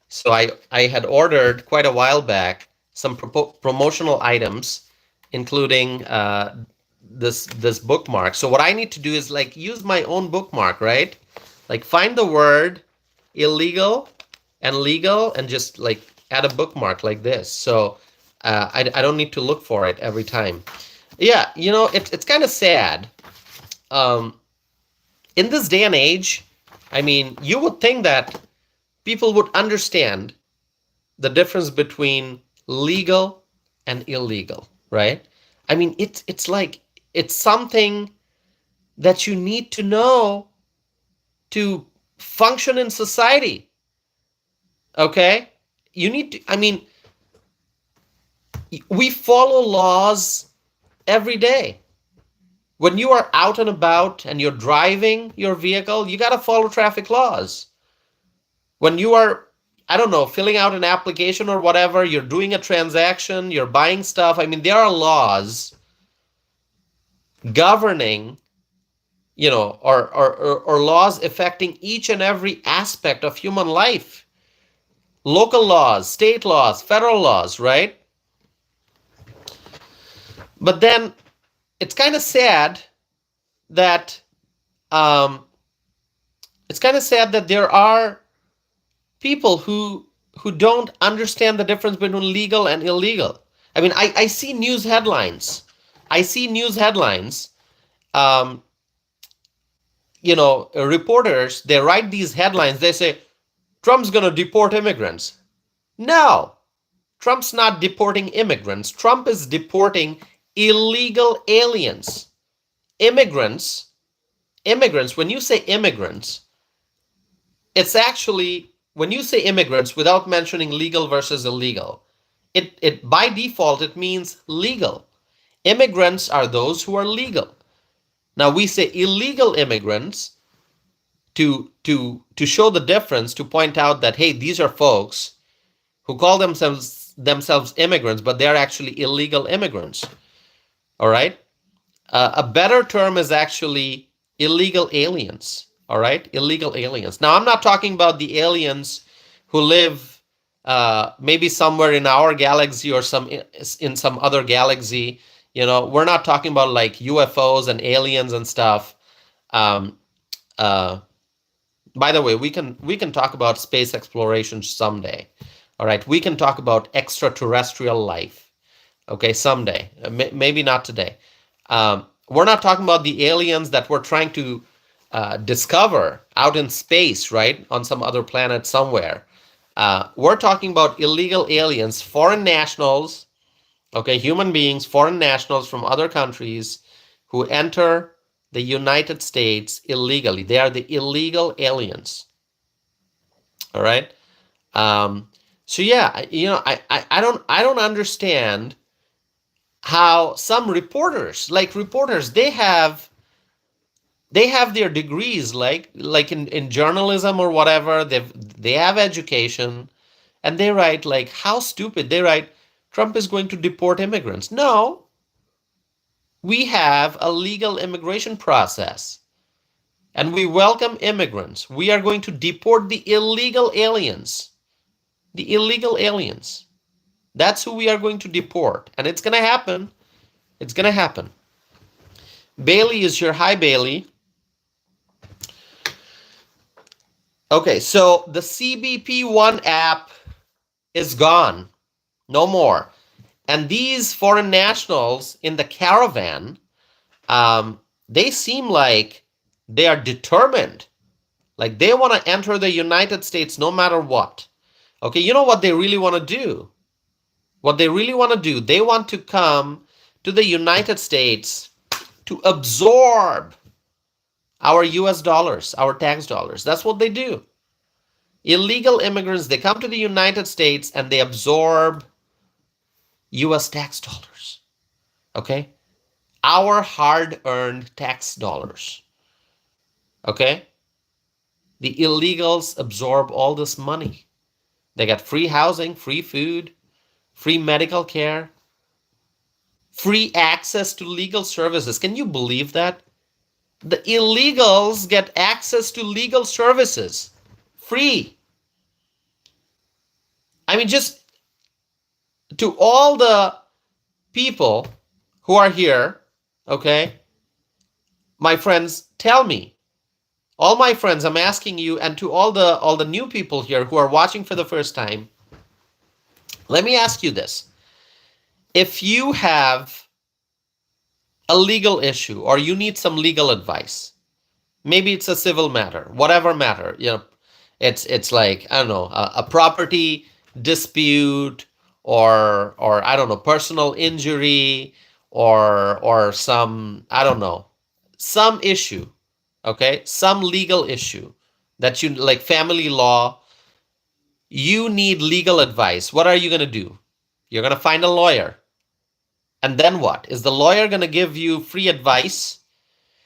So I had ordered quite a while back some promotional items, including this bookmark. So what I need to do is use my own bookmark, right? Find the word illegal and legal and just add a bookmark like this. So I don't need to look for it every time. Yeah, it's kind of sad. In this day and age, I mean, you would think that people would understand the difference between legal and illegal, right? I mean, it's something that you need to know to function in society. Okay? You need to, I mean, we follow laws every day. When you are out and about and you're driving your vehicle, you got to follow traffic laws. When you are, I don't know, filling out an application or whatever, you're doing a transaction, you're buying stuff. I mean, there are laws governing, or laws affecting each and every aspect of human life. Local laws, state laws, federal laws, right? But then it's kind of sad that there are people who don't understand the difference between legal and illegal. I mean, I see news headlines. Reporters, they write these headlines. They say, Trump's going to deport immigrants. No, Trump's not deporting immigrants. Trump is deporting illegal aliens. Immigrants, when you say immigrants, it's actually, when you say immigrants without mentioning legal versus illegal, it by default, it means legal. Immigrants are those who are legal. Now we say illegal immigrants to show the difference, to point out that, hey, these are folks who call themselves immigrants, but they're actually illegal immigrants. All right? A better term is actually illegal aliens. All right? Illegal aliens. Now, I'm not talking about the aliens who live maybe somewhere in our galaxy or in some other galaxy. We're not talking about like UFOs and aliens and stuff. By the way, we can talk about space exploration someday. All right? We can talk about extraterrestrial life. Okay, someday. Maybe not today. We're not talking about the aliens that we're trying to discover out in space, right? On some other planet somewhere. We're talking about illegal aliens, foreign nationals, okay, human beings, foreign nationals from other countries who enter the United States illegally. They are the illegal aliens. All right? So yeah, I don't understand how some reporters, they have their degrees, like in journalism or whatever. They have education, and they write like, how stupid. They write, Trump is going to deport immigrants. No, we have a legal immigration process, and we welcome immigrants. We are going to deport the illegal aliens. The illegal aliens. That's who we are going to deport. And it's going to happen. It's going to happen. Bailey is here. Hi, Bailey. Okay, so the CBP1 app is gone. No more. And these foreign nationals in the caravan, they seem like they are determined. Like they want to enter the United States no matter what. Okay, you know what they really want to do? They want to come to the United States to absorb our US dollars, our tax dollars. That's what they do. Illegal immigrants, they come to the United States and they absorb US tax dollars. Okay? Our hard-earned tax dollars. Okay? The illegals absorb all this money. They got free housing, free food, free medical care, free access to legal services. Can you believe that? The illegals get access to legal services. Free. I mean, just to all the people who are here, okay, my friends, tell me. All my friends, I'm asking you, and to all the new people here who are watching for the first time, let me ask you this. If you have a legal issue or you need some legal advice, maybe it's a civil matter, whatever matter, it's like, I don't know, a property dispute or I don't know, personal injury or some, I don't know, some issue, okay, some legal issue that you like, family law, you need legal advice. What are you going to do? You're going to find a lawyer. And then what? Is the lawyer going to give you free advice?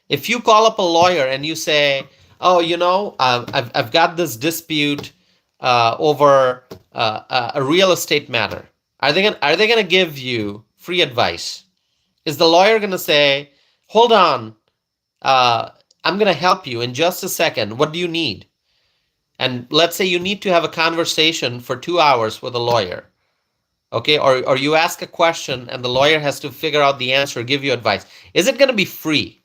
If you call up a lawyer and you say, oh, I've got this dispute over a real estate matter, are they going to give you free advice? Is the lawyer going to say, hold on, I'm going to help you in just a second. What do you need? And let's say you need to have a conversation for 2 hours with a lawyer. Okay, or you ask a question and the lawyer has to figure out the answer, give you advice. Is it going to be free?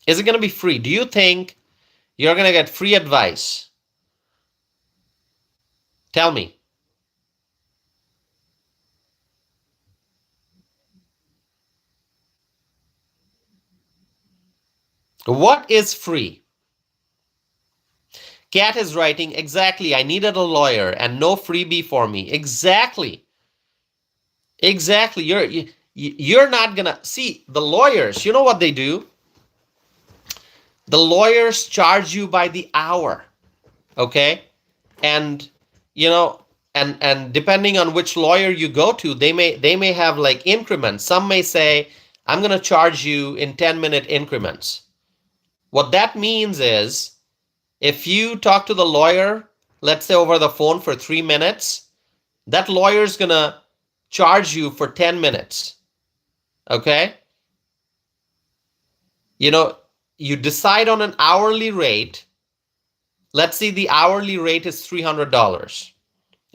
Is it going to be free? Do you think you're going to get free advice? Tell me. What is free? Kat is writing, exactly, I needed a lawyer and no freebie for me. Exactly. Exactly. You're not going to see the lawyers. You know what they do? The lawyers charge you by the hour. Okay? And and depending on which lawyer you go to, they may have like increments. Some may say, I'm going to charge you in 10-minute increments. What that means is, if you talk to the lawyer, let's say over the phone for 3 minutes, that lawyer is going to charge you for 10 minutes. Okay? You decide on an hourly rate. Let's say the hourly rate is $300.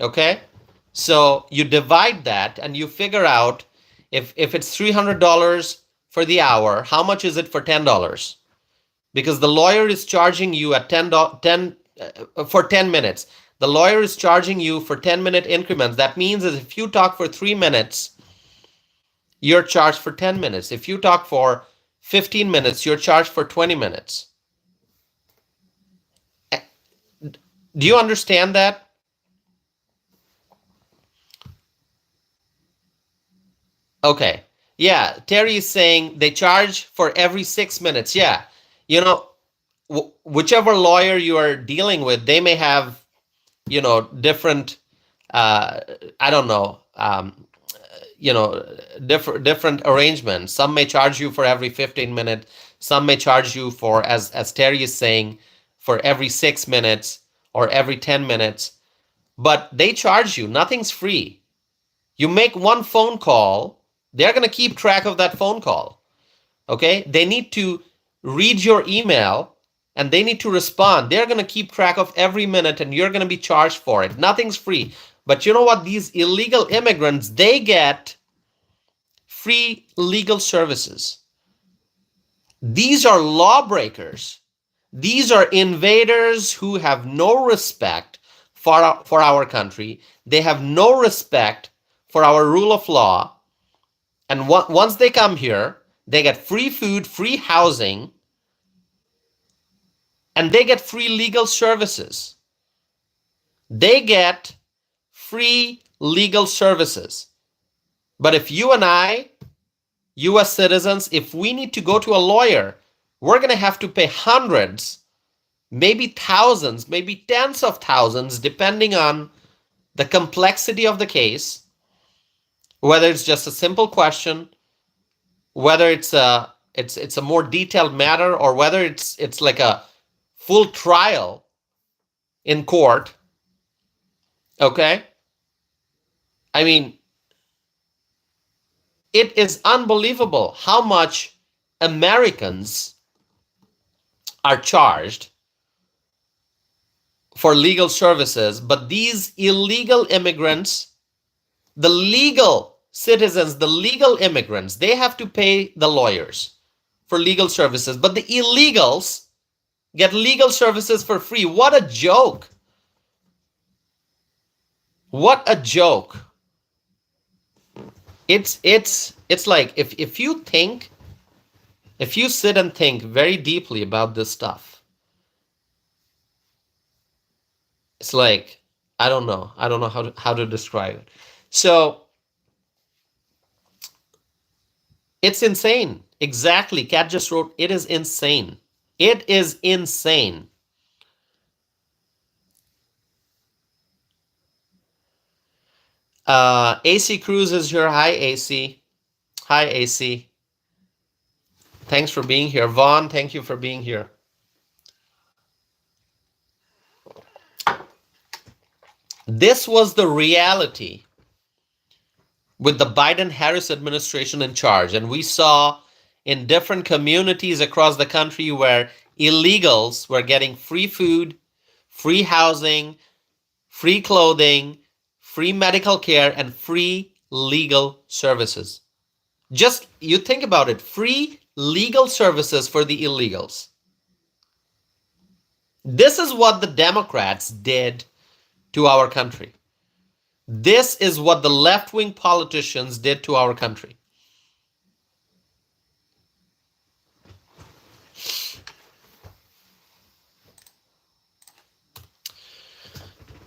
Okay? So you divide that and you figure out if it's $300 for the hour, how much is it for $10? Because the lawyer is charging you at for 10 minutes. The lawyer is charging you for 10-minute increments. That means that if you talk for 3 minutes, you're charged for 10 minutes. If you talk for 15 minutes, you're charged for 20 minutes. Do you understand that? Okay. Yeah, Terry is saying they charge for every 6 minutes. Yeah. Whichever lawyer you are dealing with, they may have, different, I don't know, different arrangements. Some may charge you for every 15 minutes. Some may charge you for, as Terry is saying, for every 6 minutes or every 10 minutes. But they charge you. Nothing's free. You make one phone call, they're going to keep track of that phone call. Okay? They need to read your email and they need to respond. They're going to keep track of every minute and you're going to be charged for it. Nothing's free. But you know what? These illegal immigrants, they get free legal services. These are lawbreakers. These are invaders who have no respect for our country. They have no respect for our rule of law. And once they come here, they get free food, free housing, and they get free legal services. They get free legal services. But if you and I, US citizens, if we need to go to a lawyer, we're going to have to pay hundreds, maybe thousands, maybe tens of thousands, depending on the complexity of the case, whether it's just a simple question, whether it's a more detailed matter, or whether it's like a full trial in court. Okay? I mean, it is unbelievable how much Americans are charged for legal services, but these illegal immigrants, the legal citizens, the legal immigrants, they have to pay the lawyers for legal services, but the illegals get legal services for free. What a joke. What a joke. It's like if you sit and think very deeply about this stuff, it's like, I don't know how to describe it. So it's insane. Exactly. Kat just wrote, it is insane. It is insane. AC Cruz is here. Hi, AC. Hi, AC. Thanks for being here. Vaughn, thank you for being here. This was the reality with the Biden-Harris administration in charge. And we saw in different communities across the country where illegals were getting free food, free housing, free clothing, free medical care, and free legal services. Just, you think about it, free legal services for the illegals. This is what the Democrats did to our country. This is what the left-wing politicians did to our country.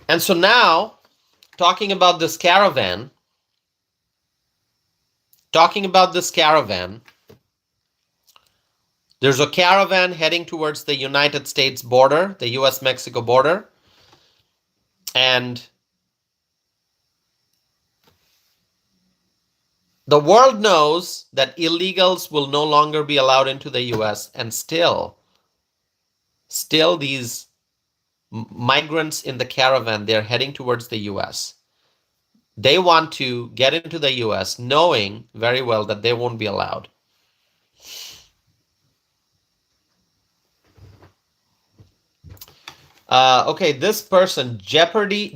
And so now, talking about this caravan, there's a caravan heading towards the United States border, the US-Mexico border, and the world knows that illegals will no longer be allowed into the US, and still these migrants in the caravan, they're heading towards the US. They want to get into the US knowing very well that they won't be allowed. Okay, this person, Jeopardy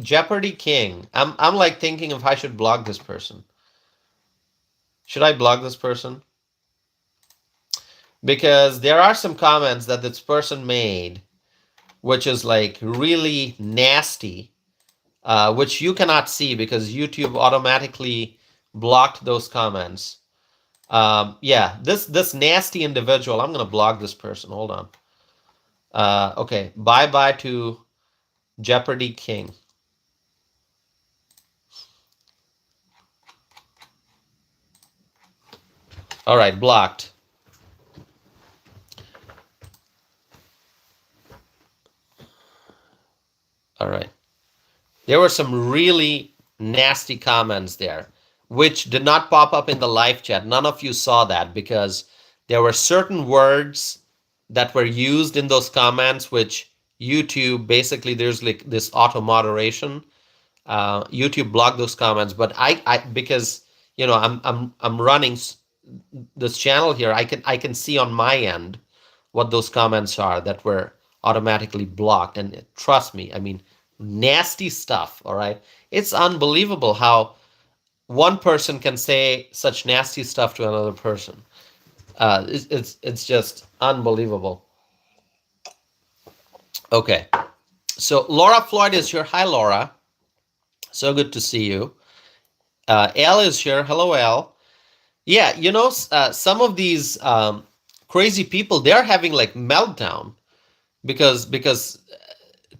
King. I'm like thinking if I should block this person. Should I block this person? Because there are some comments that this person made, which is like really nasty, which you cannot see because YouTube automatically blocked those comments. Yeah, this nasty individual, I'm going to block this person. Hold on. Okay, bye-bye to Jeopardy King. All right, blocked. All right. There were some really nasty comments there, which did not pop up in the live chat. None of you saw that because there were certain words that were used in those comments, which YouTube, basically there's like this auto moderation. YouTube blocked those comments, but I because you know I'm running this channel here, I can see on my end what those comments are that were automatically blocked. And trust me, I mean, nasty stuff. All right, it's unbelievable how one person can say such nasty stuff to another person. It's just unbelievable. Okay, so Laura Floyd is here. Hi, Laura. So good to see you. Elle is here. Hello, Elle. Yeah, you know, some of these crazy people, they're having like meltdown because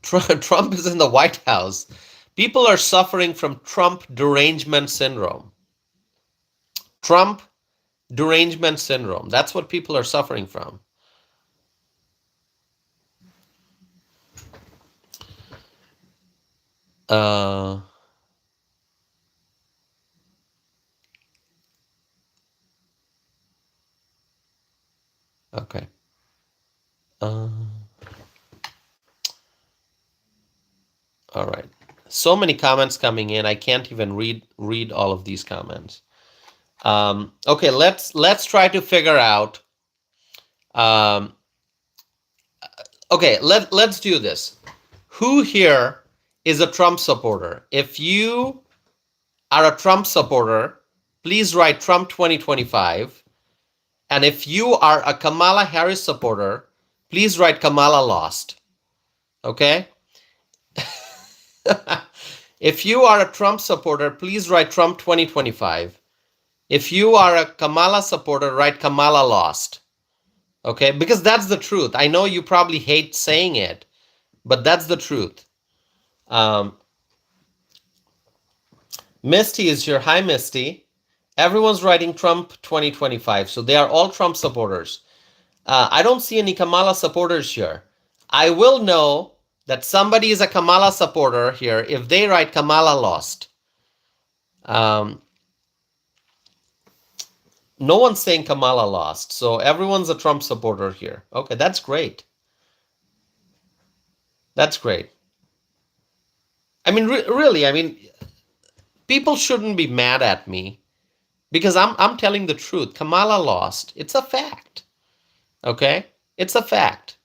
Trump is in the White House. People are suffering from Trump derangement syndrome. Trump derangement syndrome. That's what people are suffering from. Okay. All right. So many comments coming in. I can't even read all of these comments. Okay, let's try to figure out. Okay, let's do this. Who here is a Trump supporter? If you are a Trump supporter, please write Trump 2025. And if you are a Kamala Harris supporter, please write Kamala lost. Okay? If you are a Trump supporter, please write Trump 2025. If you are a Kamala supporter, write Kamala lost. Okay? Because that's the truth. I know you probably hate saying it, but that's the truth. Misty is here. Hi, Misty. Everyone's writing Trump 2025. So they are all Trump supporters. I don't see any Kamala supporters here. I will know that somebody is a Kamala supporter here if they write Kamala lost. No one's saying Kamala lost. So everyone's a Trump supporter here. Okay, that's great. That's great. I mean, really, I mean, people shouldn't be mad at me because I'm telling the truth. Kamala lost. It's a fact. Okay? It's a fact.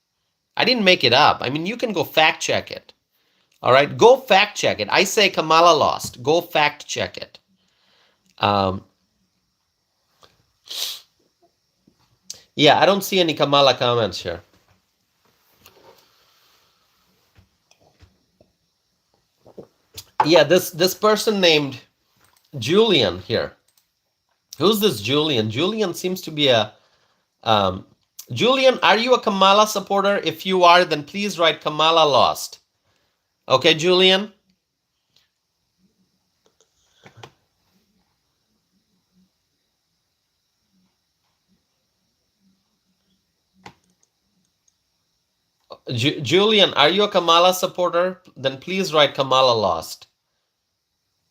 I didn't make it up. I mean, you can go fact check it. All right? Go fact check it. I say Kamala lost. Go fact check it. Yeah, I don't see any Kamala comments here. Yeah, this person named Julian here. Who's this Julian? Julian seems to be a Julian, are you a Kamala supporter? If you are, then please write Kamala lost. Okay, Julian? Julian, are you a Kamala supporter? Then please write Kamala lost.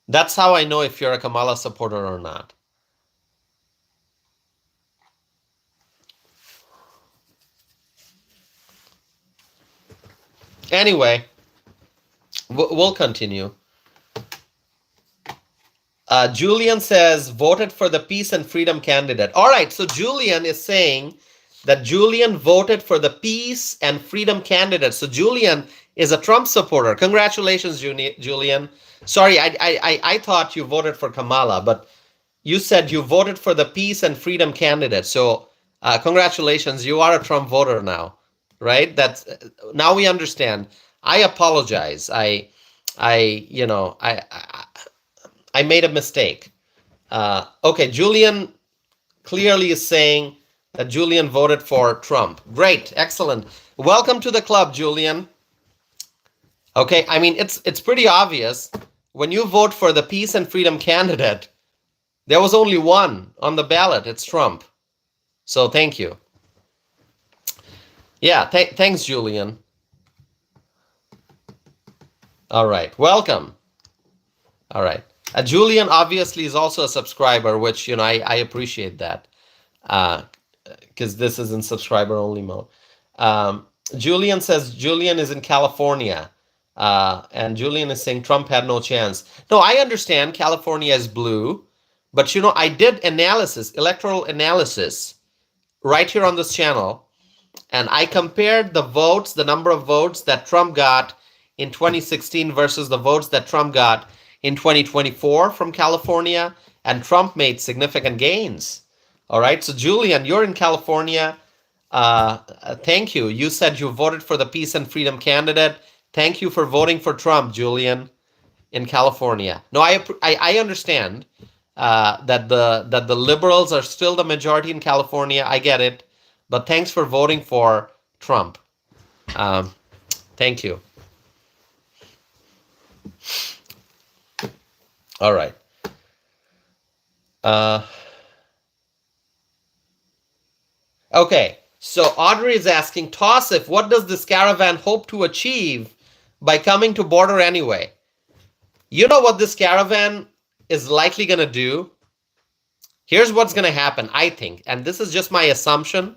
That's how I know if you're a Kamala supporter or not. Anyway, we'll continue. Julian says, voted for the peace and freedom candidate. All right, so Julian is saying that Julian voted for the peace and freedom candidate. So Julian is a Trump supporter. Congratulations, Julian. Sorry, I thought you voted for Kamala, but you said you voted for the peace and freedom candidate. So congratulations, you are a Trump voter now, right? That's now we understand. I apologize. I made a mistake. Okay, Julian clearly is saying that Julian voted for Trump. Great, excellent. Welcome to the club, Julian. Okay, I mean, it's pretty obvious. When you vote for the peace and freedom candidate, there was only one on the ballot. It's Trump. So thank you. Yeah, thanks, Julian. All right, welcome. All right. Julian obviously is also a subscriber, which, I appreciate that because this is in subscriber only mode. Julian says Julian is in California and Julian is saying Trump had no chance. No, I understand California is blue, but I did electoral analysis right here on this channel, and I compared the number of votes that Trump got in 2016 versus the votes that Trump got in 2024 from California, and Trump made significant gains. All right, so Julian, you're in California. Thank you. You said you voted for the peace and freedom candidate. Thank you for voting for Trump, Julian, in California. No, I understand that the liberals are still the majority in California. I get it, but thanks for voting for Trump. Thank you. All right. Okay, so Audrey is asking, Tossif, what does this caravan hope to achieve by coming to border anyway? You know what this caravan is likely going to do? Here's what's going to happen, I think, and this is just my assumption,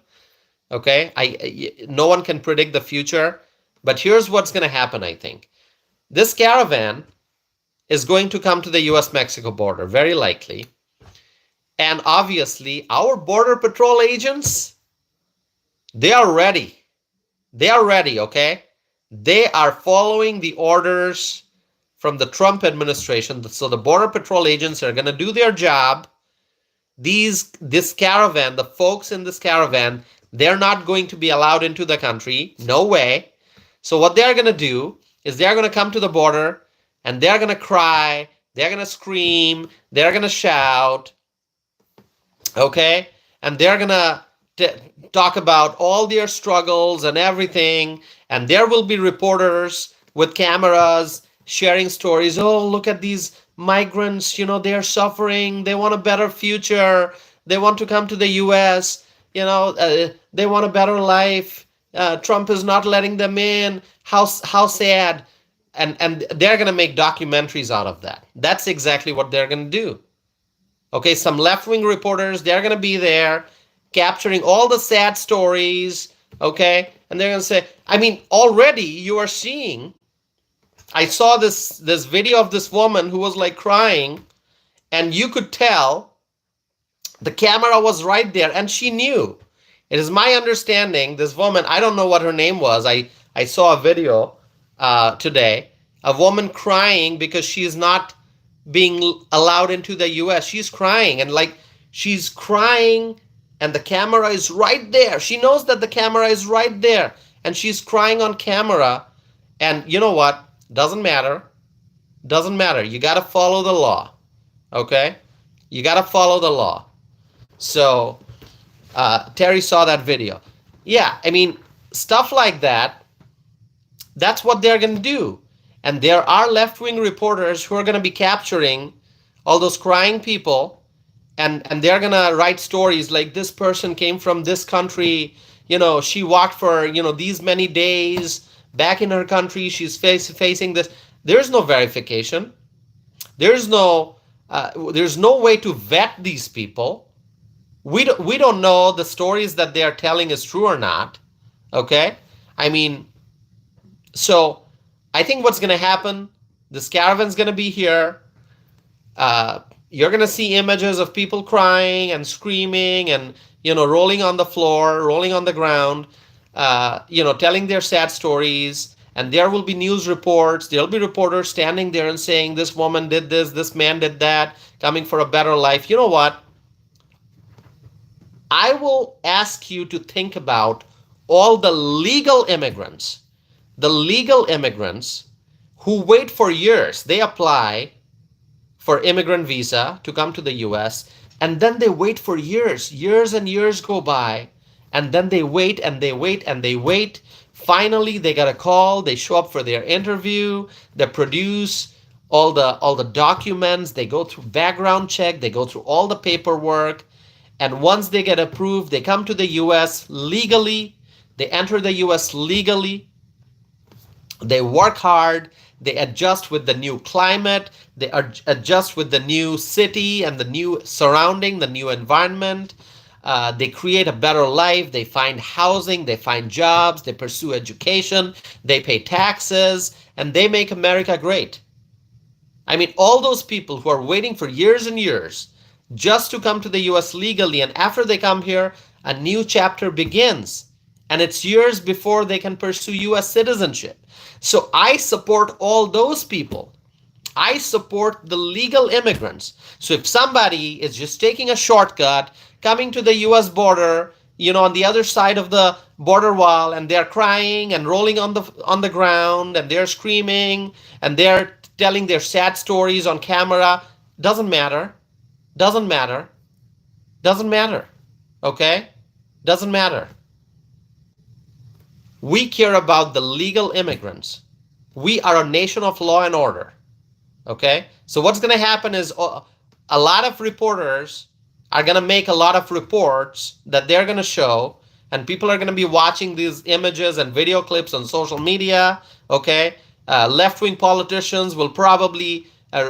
okay? No one can predict the future, but here's what's going to happen, I think. This caravan is going to come to the US-Mexico border, very likely. And obviously, our Border Patrol agents, they are ready. They are ready, okay? They are following the orders from the Trump administration. So the Border Patrol agents are going to do their job. This caravan, the folks in this caravan, they're not going to be allowed into the country. No way. So what they're going to do is they're going to come to the border and they're going to cry, they're going to scream, they're going to shout, okay? And they're going to talk about all their struggles and everything. And there will be reporters with cameras sharing stories. Oh, look at these migrants, they're suffering. They want a better future. They want to come to the US. They want a better life. Trump is not letting them in. How sad. And they're going to make documentaries out of that. That's exactly what they're going to do. Okay, some left-wing reporters, they're going to be there capturing all the sad stories, okay? And they're going to say, already you are seeing, I saw this video of this woman who was like crying, and you could tell the camera was right there, and she knew. It is my understanding, this woman, I don't know what her name was. I saw a video today, a woman crying because she is not being allowed into the US. She's crying, and she's crying, and the camera is right there. She knows that the camera is right there, and she's crying on camera. And you know what? Doesn't matter. Doesn't matter. You got to follow the law. Okay? You got to follow the law. So Terry saw that video. Yeah, stuff like that, that's what they're going to do. And there are left-wing reporters who are going to be capturing all those crying people, and they're going to write stories like, this person came from this country, she walked for, these many days back in her country, she's facing this. There's no verification. There's no way to vet these people. We don't know the stories that they are telling is true or not. Okay? So I think what's going to happen, this caravan's going to be here. You're going to see images of people crying and screaming and, rolling on the floor, rolling on the ground, telling their sad stories. And there will be news reports. There'll be reporters standing there and saying, this woman did this man did that, coming for a better life. You know what? I will ask you to think about all the legal immigrants who wait for years. They apply for immigrant visa to come to the US, and then they wait for years and years go by, and then they wait and they wait and they wait. Finally, they got a call, they show up for their interview, they produce all the documents, they go through background check, they go through all the paperwork, and once they get approved, they come to the US legally, they enter the US legally. They work hard, they adjust with the new climate, they adjust with the new city and the new surrounding, the new environment. They create a better life, they find housing, they find jobs, they pursue education, they pay taxes, and they make America great. All those people who are waiting for years and years just to come to the US legally, and after they come here, a new chapter begins. And it's years before they can pursue US citizenship. So I support all those people. I support the legal immigrants. So if somebody is just taking a shortcut, coming to the US border, on the other side of the border wall, and they're crying and rolling on the ground, and they're screaming, and they're telling their sad stories on camera, doesn't matter. Doesn't matter. Doesn't matter. Okay? Doesn't matter. We care about the legal immigrants. We are a nation of law and order. Okay? So what's going to happen is a lot of reporters are going to make a lot of reports that they're going to show, and people are going to be watching these images and video clips on social media. Okay? Left-wing politicians will probably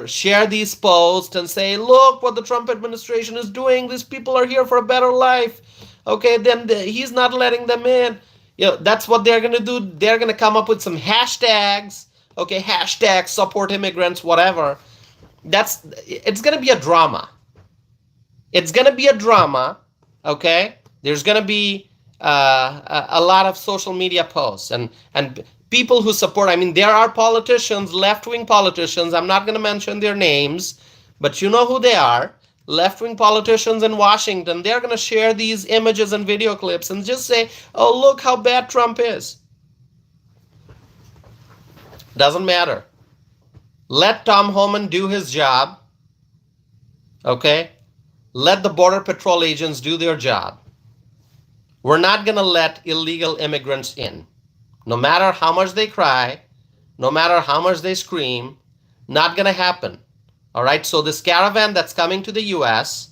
share these posts and say, look what the Trump administration is doing. These people are here for a better life. Okay? Then he's not letting them in. That's what they're going to do. They're going to come up with some hashtags. Okay, hashtag support immigrants, whatever. It's going to be a drama. It's going to be a drama. Okay, there's going to be a lot of social media posts and people who support. There are politicians, left-wing politicians. I'm not going to mention their names, but you know who they are. Left-wing politicians in Washington, they're going to share these images and video clips and just say, oh, look how bad Trump is. Doesn't matter. Let Tom Homan do his job. Okay? Let the Border Patrol agents do their job. We're not going to let illegal immigrants in. No matter how much they cry, no matter how much they scream, not going to happen. All right, so this caravan that's coming to the US,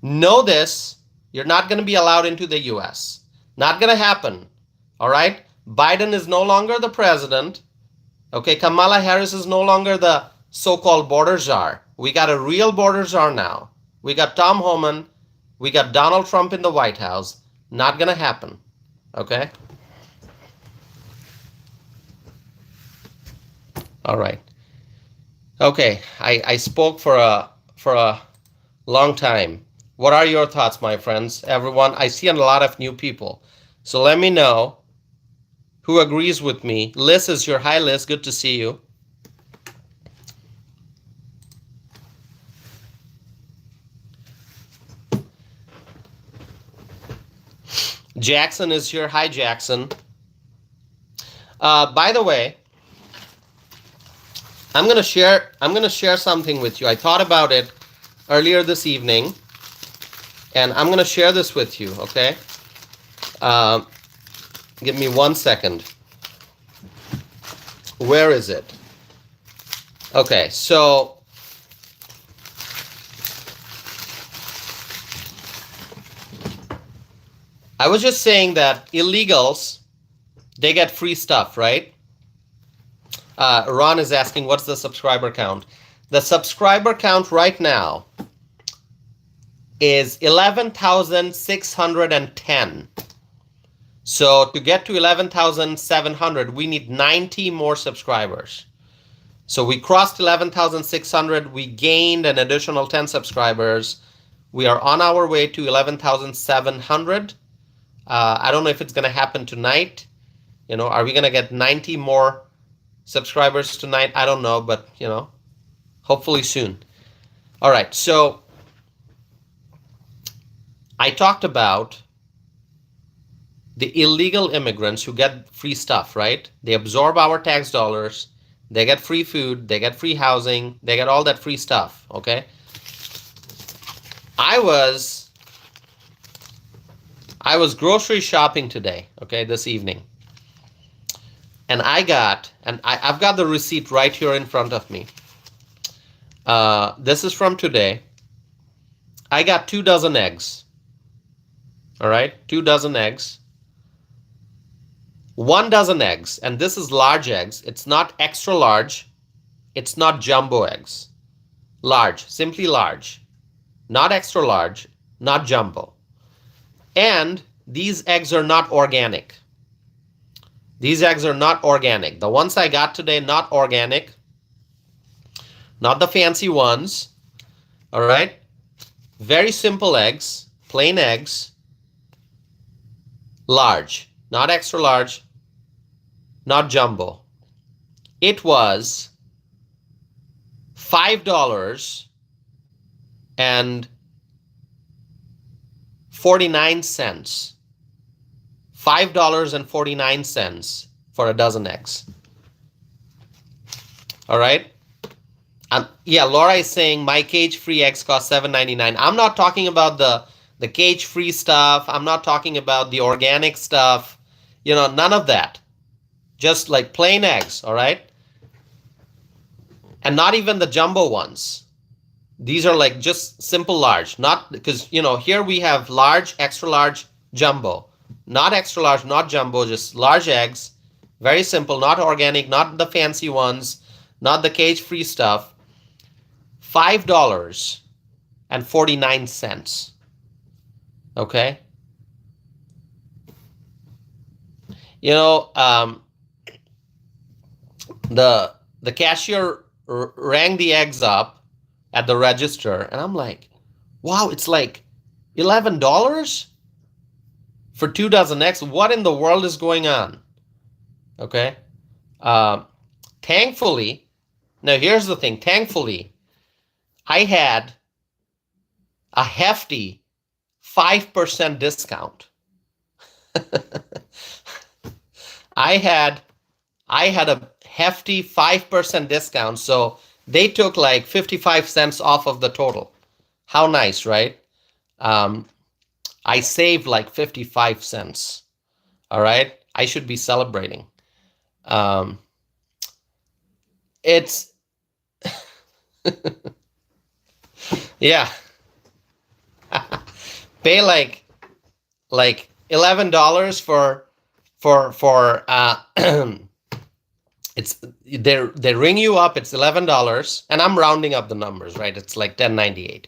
know this, you're not going to be allowed into the US. Not going to happen. All right, Biden is no longer the president. Okay, Kamala Harris is no longer the so-called border czar. We got a real border czar now. We got Tom Homan. We got Donald Trump in the White House. Not going to happen. Okay? All right. Okay, I spoke for a long time. What are your thoughts, my friends? Everyone, I see a lot of new people. So let me know who agrees with me. Liz is your hi, Liz. Good to see you. Jackson is here. Hi, Jackson. By the way, I'm gonna share something with you. I thought about it earlier this evening, and I'm gonna share this with you. Okay. Give me 1 second. Where is it? Okay, so I was just saying that illegals, they get free stuff, right? Ron is asking, what's the subscriber count? The subscriber count right now is 11,610. So to get to 11,700, we need 90 more subscribers. So we crossed 11,600. We gained an additional 10 subscribers. We are on our way to 11,700. I don't know if it's going to happen tonight. You know, are we going to get 90 more subscribers tonight? I don't know, but, you know, hopefully soon. All right, so I talked about the illegal immigrants who get free stuff, right? They absorb our tax dollars. They get free food. They get free housing. They get all that free stuff, okay? I was grocery shopping today, okay, this evening. And I've got the receipt right here in front of me. This is from today. I got 2 dozen eggs. All right, 2 dozen eggs. 1 dozen eggs, and this is large eggs. It's not extra large. It's not jumbo eggs. Large, simply large. Not extra large, not jumbo. And these eggs are not organic. These eggs are not organic. The ones I got today, not organic. Not the fancy ones. All right? Very simple eggs, plain eggs. Large, not extra large, not jumbo. It was $5.49 $5.49 for a dozen eggs. All right. Yeah, Laura is saying my cage-free eggs cost $7.99. I'm not talking about the cage-free stuff. I'm not talking about the organic stuff. You know, none of that. Just like plain eggs, all right? And not even the jumbo ones. These are like just simple large. Not because, you know, here we have large, extra large, jumbo. Not extra large, not jumbo, just large eggs. Very simple, not organic, not the fancy ones, not the cage-free stuff. $5.49. Okay? You know, the cashier rang the eggs up at the register, and I'm like, wow, it's like $11 for 2 dozen eggs. What in the world is going on? Okay. Thankfully, now here's the thing. Thankfully, I had a hefty 5% discount. I had a hefty 5% discount, so they took like 55 cents off of the total. How nice, right? I saved like 55 cents. All right, I should be celebrating. It's Yeah. Pay like $11 for it's they ring you up, it's $11, and I'm rounding up the numbers, right? It's like $10.98.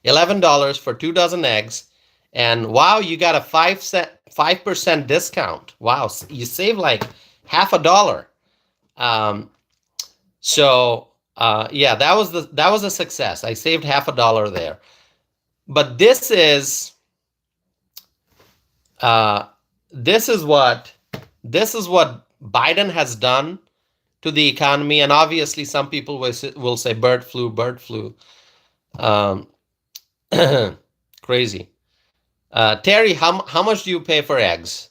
$11 for 2 dozen eggs, and wow, you got a 5% discount. Wow, you save like half a dollar. So yeah, that was a success. I saved half a dollar there. But this is what Biden has done to the economy, and obviously some people will say bird flu. Crazy. Terry, how much do you pay for eggs?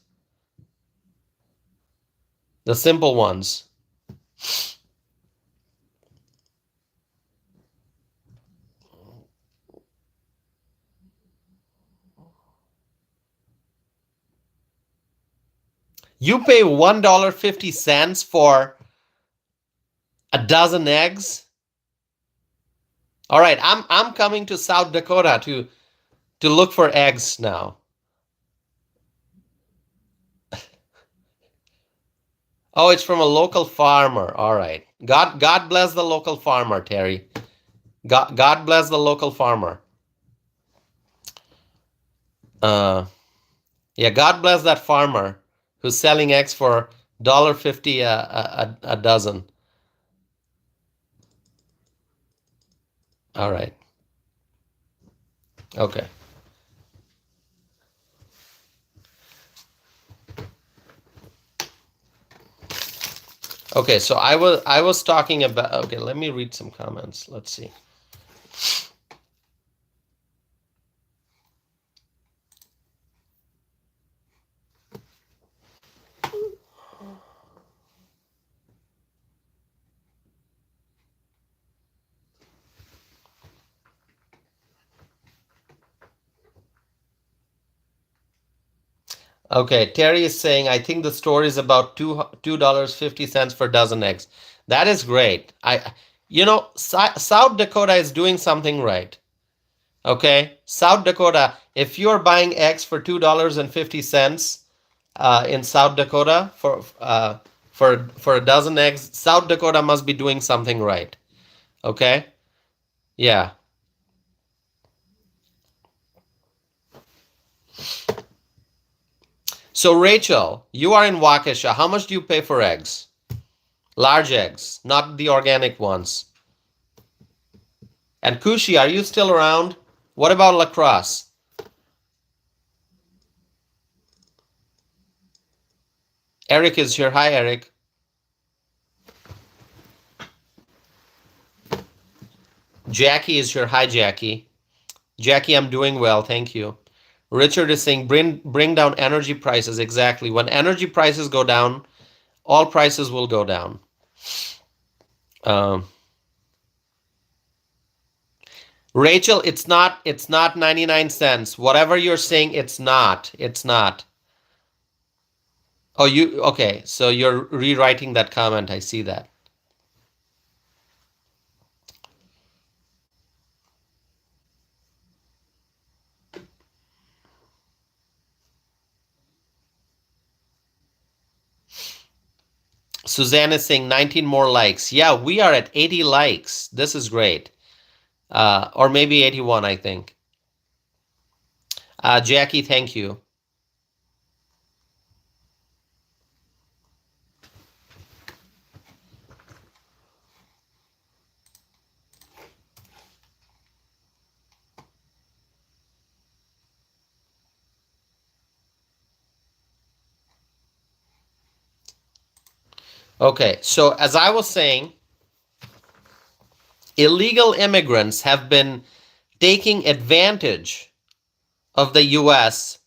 The simple ones. You pay $1.50 for a dozen eggs? All right, I'm coming to South Dakota to look for eggs now. Oh, it's from a local farmer. All right. God bless the local farmer, Terry. God bless the local farmer. Yeah, God bless that farmer who's selling eggs for $1.50 a dozen. All right. Okay. Okay, so I was talking about, okay, let me read some comments. Let's see. Okay, Terry is saying, I think the story is about $2.50 for a dozen eggs. That is great. South Dakota is doing something right. Okay, South Dakota, if you're buying eggs for $2.50 in South Dakota for a dozen eggs, South Dakota must be doing something right. Okay? Yeah. So Rachel, you are in Waukesha. How much do you pay for eggs? Large eggs, not the organic ones. And Kushi, are you still around? What about La Crosse? Eric is here. Hi, Eric. Jackie is here. Hi, Jackie. Jackie, I'm doing well. Thank you. Richard is saying, bring down energy prices. Exactly. When energy prices go down, all prices will go down. Rachel, it's not 99 cents. Whatever you're saying, it's not. Oh, okay. So you're rewriting that comment. I see that. Suzanne is saying 19 more likes. Yeah, we are at 80 likes. This is great. Or maybe 81, I think. Jackie, thank you. Okay, so as I was saying, illegal immigrants have been taking advantage of the U.S.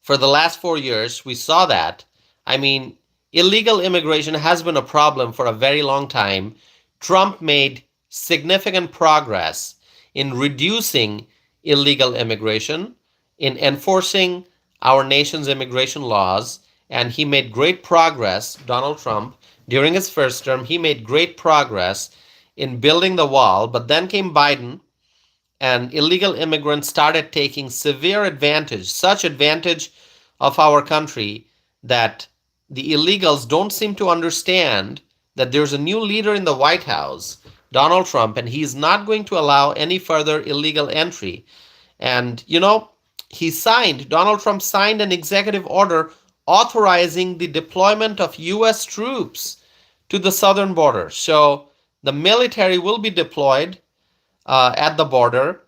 for the last 4 years. We saw that. I mean, illegal immigration has been a problem for a very long time. Trump made significant progress in reducing illegal immigration, in enforcing our nation's immigration laws, and he made great progress, Donald Trump, during his first term. He made great progress in building the wall, but then came Biden, and illegal immigrants started taking severe advantage, such advantage of our country that the illegals don't seem to understand that there's a new leader in the White House, Donald Trump, and he's not going to allow any further illegal entry. And, Donald Trump signed an executive order authorizing the deployment of U.S. troops to the southern border. So the military will be deployed at the border.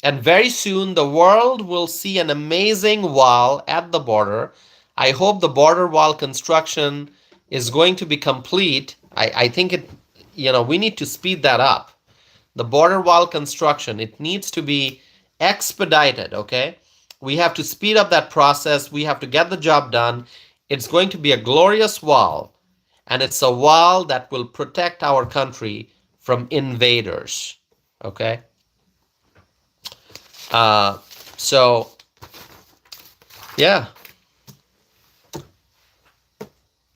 And very soon the world will see an amazing wall at the border. I hope the border wall construction is going to be complete. I think we need to speed that up. The border wall construction, it needs to be expedited, okay? We have to speed up that process. We have to get the job done. It's going to be a glorious wall, and it's a wall that will protect our country from invaders, okay? So, yeah.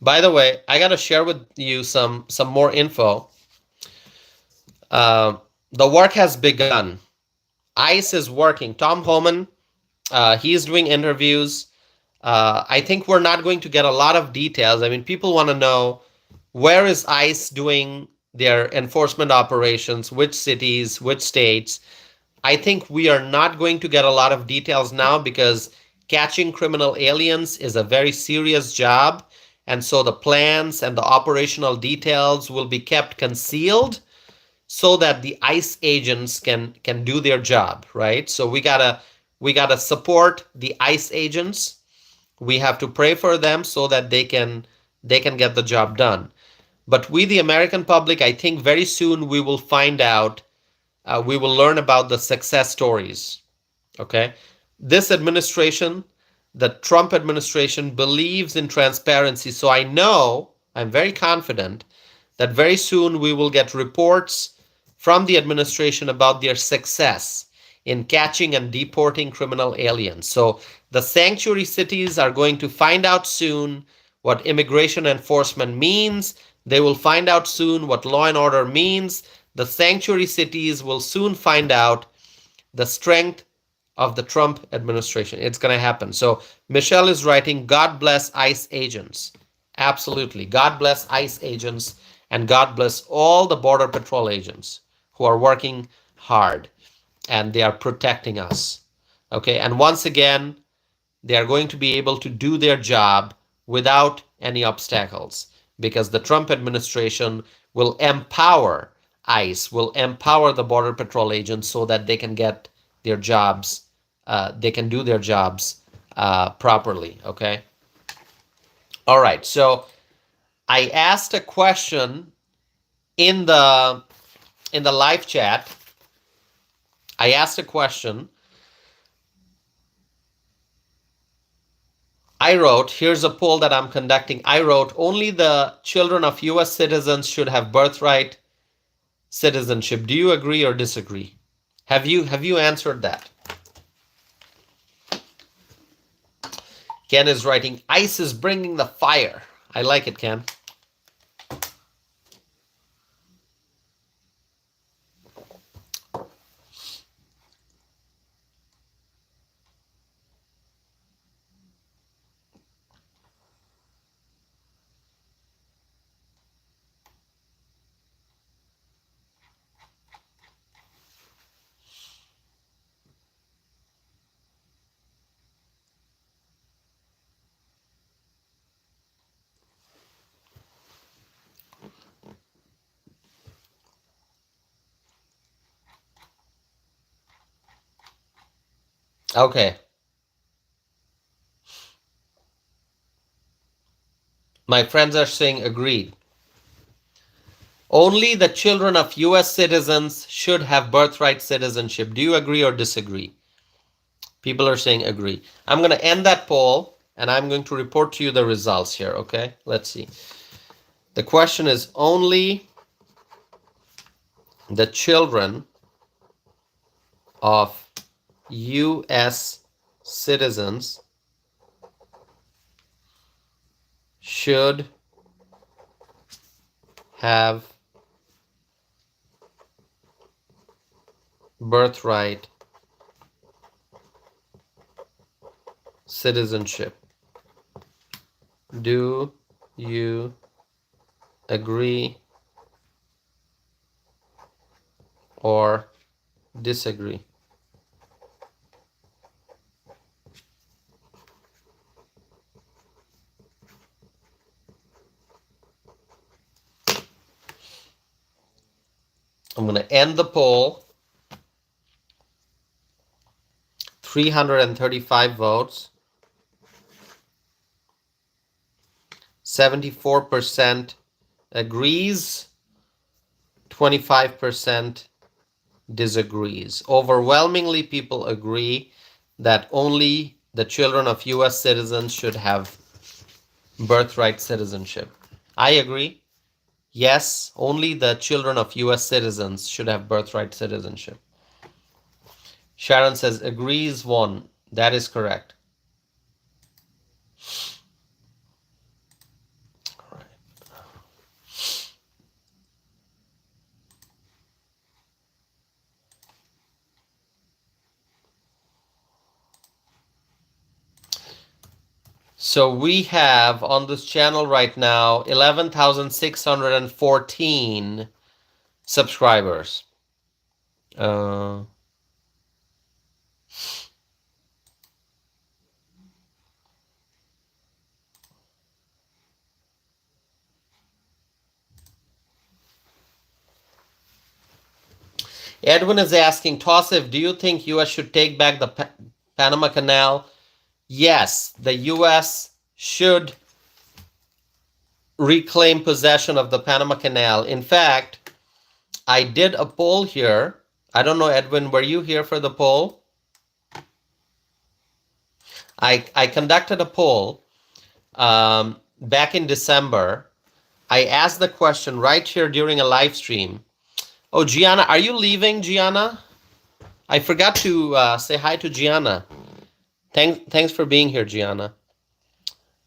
By the way, I got to share with you some more info. The work has begun. ICE is working. Tom Homan, he's doing interviews. I think we're not going to get a lot of details. I mean, people want to know, where is ICE doing their enforcement operations, which cities, which states. I think we are not going to get a lot of details now because catching criminal aliens is a very serious job. And so the plans and the operational details will be kept concealed so that the ICE agents can do their job, right? So we gotta support the ICE agents. We have to pray for them so that they can get the job done. But we, the American public, I think very soon we will find out. We will learn about the success stories. Okay, this administration, the Trump administration, believes in transparency. So I'm very confident that very soon we will get reports from the administration about their success in catching and deporting criminal aliens. So the sanctuary cities are going to find out soon what immigration enforcement means. They will find out soon what law and order means. The sanctuary cities will soon find out the strength of the Trump administration. It's going to happen. So Michelle is writing, God bless ICE agents. Absolutely. God bless ICE agents, and God bless all the Border Patrol agents who are working hard, and they are protecting us. Okay. And once again, they are going to be able to do their job without any obstacles, because the Trump administration will empower ICE, will empower the Border Patrol agents so that they can get their jobs, they can do their jobs properly, okay? All right, so I asked a question in the live chat. I asked a question. I wrote, here's a poll that I'm conducting. I wrote, only the children of US citizens should have birthright citizenship. Do you agree or disagree? Have you answered that? Ken is writing, ICE is bringing the fire. I like it, Ken. Okay. My friends are saying agreed. Only the children of US citizens should have birthright citizenship. Do you agree or disagree? People are saying agree. I'm going to end that poll, and I'm going to report to you the results here, okay? Let's see. The question is, only the children of US citizens should have birthright citizenship. Do you agree or disagree? I'm going to end the poll. 335 votes. 74% agrees. 25% disagrees. Overwhelmingly, people agree that only the children of U.S. citizens should have birthright citizenship. I agree. Yes, only the children of U.S. citizens should have birthright citizenship. Sharon says agrees 1. That is correct. All right. So we have on this channel right now 11,614 subscribers. Edwin is asking, Tosif, do you think U.S. should take back the Panama Canal? Yes, the U.S. should reclaim possession of the Panama Canal. In fact, I did a poll here. I don't know, Edwin, were you here for the poll? I conducted a poll back in December. I asked the question right here during a live stream. Oh, Gianna, are you leaving, Gianna? I forgot to say hi to Gianna. Thanks for being here, Gianna.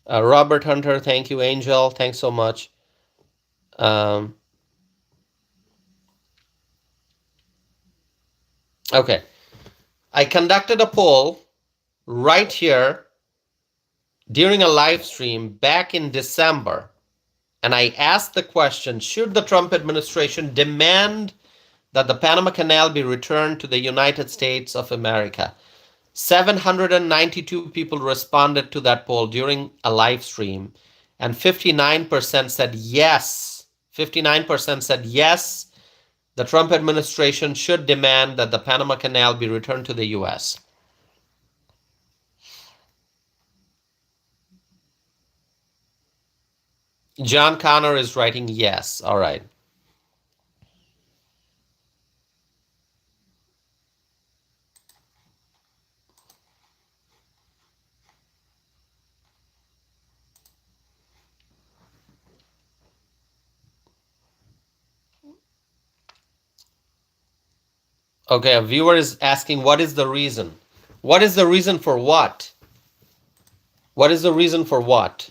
Robert Hunter, thank you. Angel, thanks so much. Okay. I conducted a poll right here during a live stream back in December. And I asked the question, should the Trump administration demand that the Panama Canal be returned to the United States of America? 792 people responded to that poll during a live stream, and 59% said yes. 59% said yes, the Trump administration should demand that the Panama Canal be returned to the U.S. John Connor is writing yes. All right. Okay, a viewer is asking, what is the reason? What is the reason for what? What is the reason for what?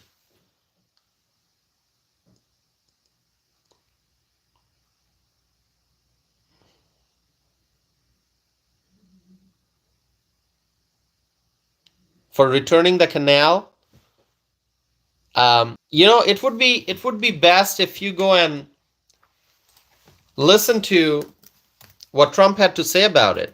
For returning the canal? It would be best if you go and listen to what Trump had to say about it.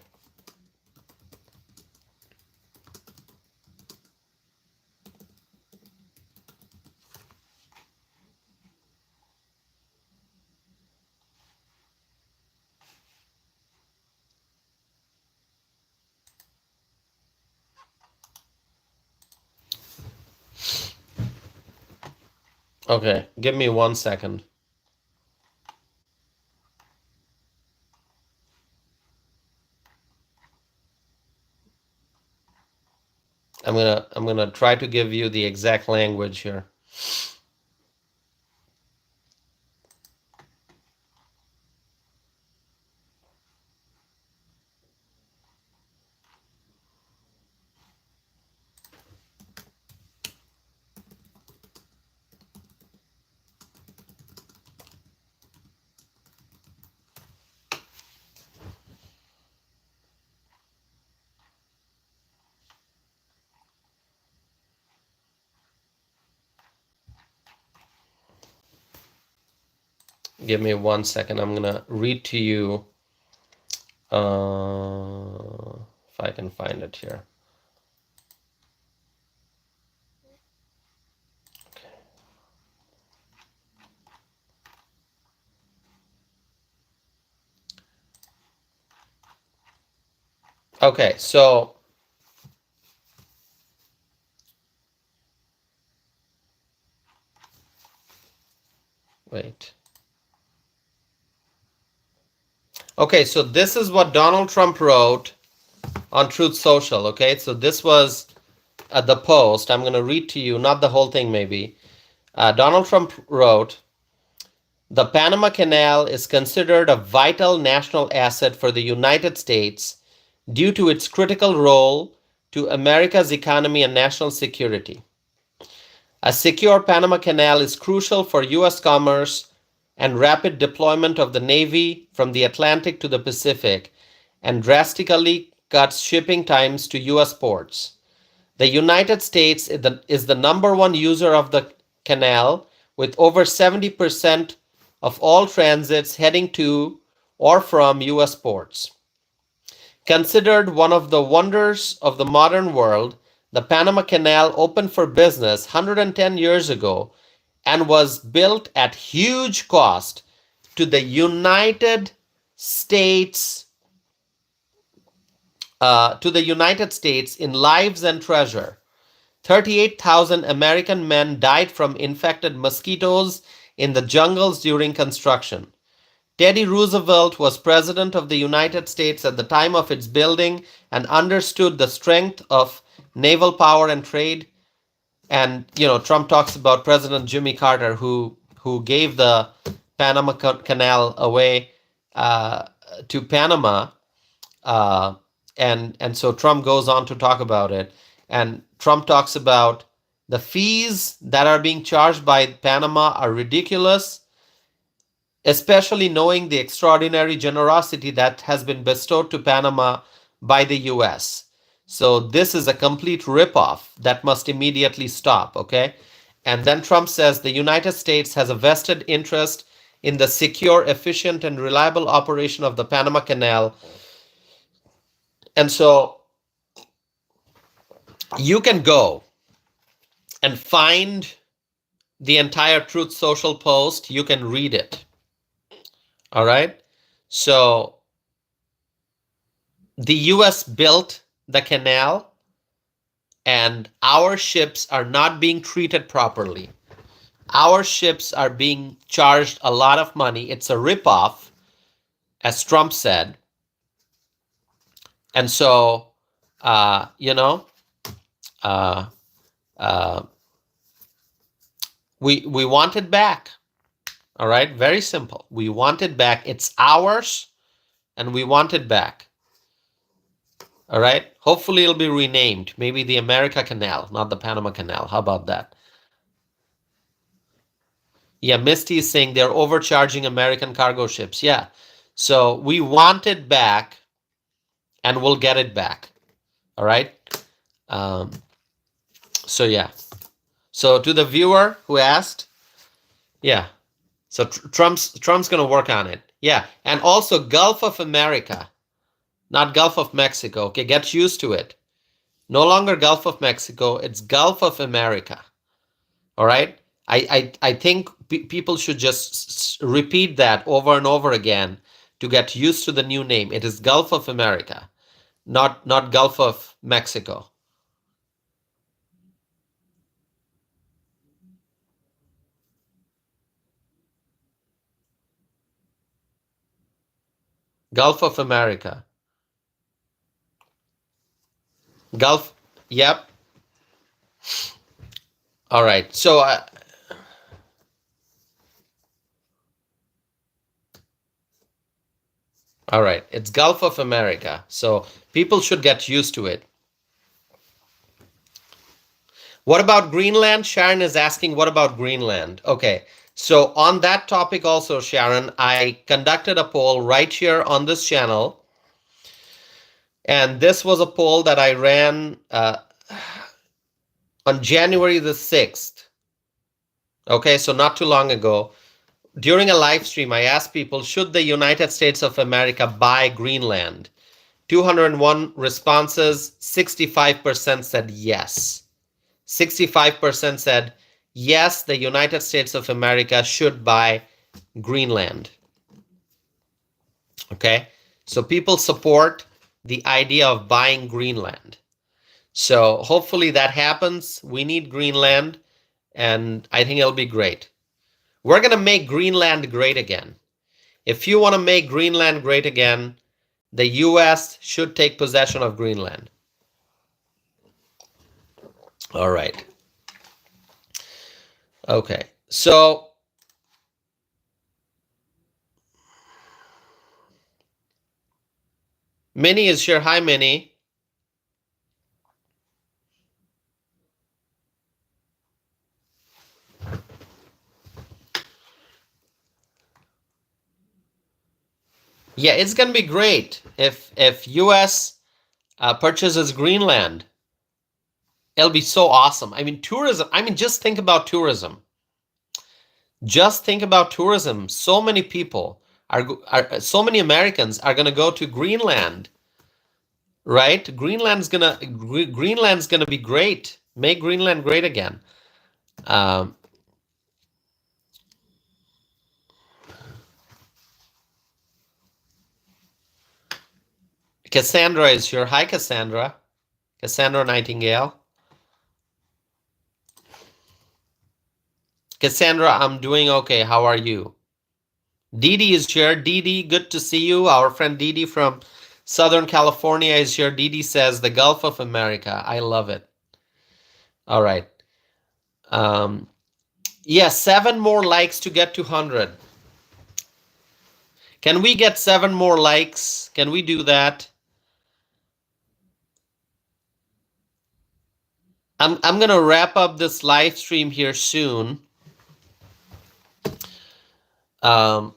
Okay, give me 1 second. I'm gonna try to give you the exact language here. Give me 1 second. I'm going to read to you if I can find it here. Okay, so wait. Okay, so this is what Donald Trump wrote on Truth Social. Okay, so this was the post. I'm going to read to you, not the whole thing, maybe. Donald Trump wrote, "The Panama Canal is considered a vital national asset for the United States due to its critical role to America's economy and national security. A secure Panama Canal is crucial for U.S. commerce and rapid deployment of the Navy from the Atlantic to the Pacific, and drastically cuts shipping times to U.S. ports. The United States is the number one user of the canal, with over 70% of all transits heading to or from U.S. ports. Considered one of the wonders of the modern world, the Panama Canal opened for business 110 years ago and was built at huge cost to the United States in lives and treasure. 38,000 American men died from infected mosquitoes in the jungles during construction. Teddy Roosevelt was president of the United States at the time of its building and understood the strength of naval power and trade." And Trump talks about President Jimmy Carter, who gave the Panama Canal away to Panama, and so Trump goes on to talk about it. And Trump talks about the fees that are being charged by Panama are ridiculous, especially knowing the extraordinary generosity that has been bestowed to Panama by the U.S. So this is a complete ripoff that must immediately stop, okay? And then Trump says the United States has a vested interest in the secure, efficient, and reliable operation of the Panama Canal. And so you can go and find the entire Truth Social post. You can read it. All right? So the U.S. built the canal, and our ships are not being treated properly. Our ships are being charged a lot of money. It's a ripoff, as Trump said. And so, we want it back. All right, very simple. We want it back. It's ours, and we want it back. All right. Hopefully, it'll be renamed. Maybe the America Canal, not the Panama Canal. How about that? Yeah, Misty is saying they're overcharging American cargo ships. Yeah. So we want it back, and we'll get it back. All right. So yeah. So to the viewer who asked, yeah. So Trump's going to work on it. Yeah. And also Gulf of America, not Gulf of Mexico. Okay. Get used to it. No longer Gulf of Mexico. It's Gulf of America. All right. I think people should just repeat that over and over again to get used to the new name. It is Gulf of America, not Gulf of Mexico. Gulf of America. Gulf. Yep. All right. So all right. It's Gulf of America. So people should get used to it. What about Greenland? Sharon is asking, what about Greenland? Okay. So on that topic also, Sharon, I conducted a poll right here on this channel. And this was a poll that I ran on January the 6th. Okay, so not too long ago. during a live stream, I asked people, should the United States of America buy Greenland? 201 responses, 65% said yes. 65% said yes, the United States of America should buy Greenland. Okay, so people support the idea of buying Greenland. So hopefully that happens. We need Greenland, and I think it'll be great. We're going to make Greenland great again. If you want to make Greenland great again, the US should take possession of Greenland. All right. Okay, so Minnie is here. Hi, Minnie. Yeah, it's gonna be great if US purchases Greenland. It'll be so awesome. I mean, tourism. I mean, just think about tourism. Just think about tourism. So many people so many Americans are gonna go to Greenland, right? Greenland's gonna be great. Make Greenland great again. Cassandra is here. Hi, Cassandra. Cassandra Nightingale. Cassandra, I'm doing okay. How are you? Didi is here. Didi, good to see you. Our friend Didi from Southern California is here. Didi says the Gulf of America. I love it. All right. Yeah, 7 more likes to get to 100. Can we get 7 more likes? Can we do that? I'm going to wrap up this live stream here soon. Can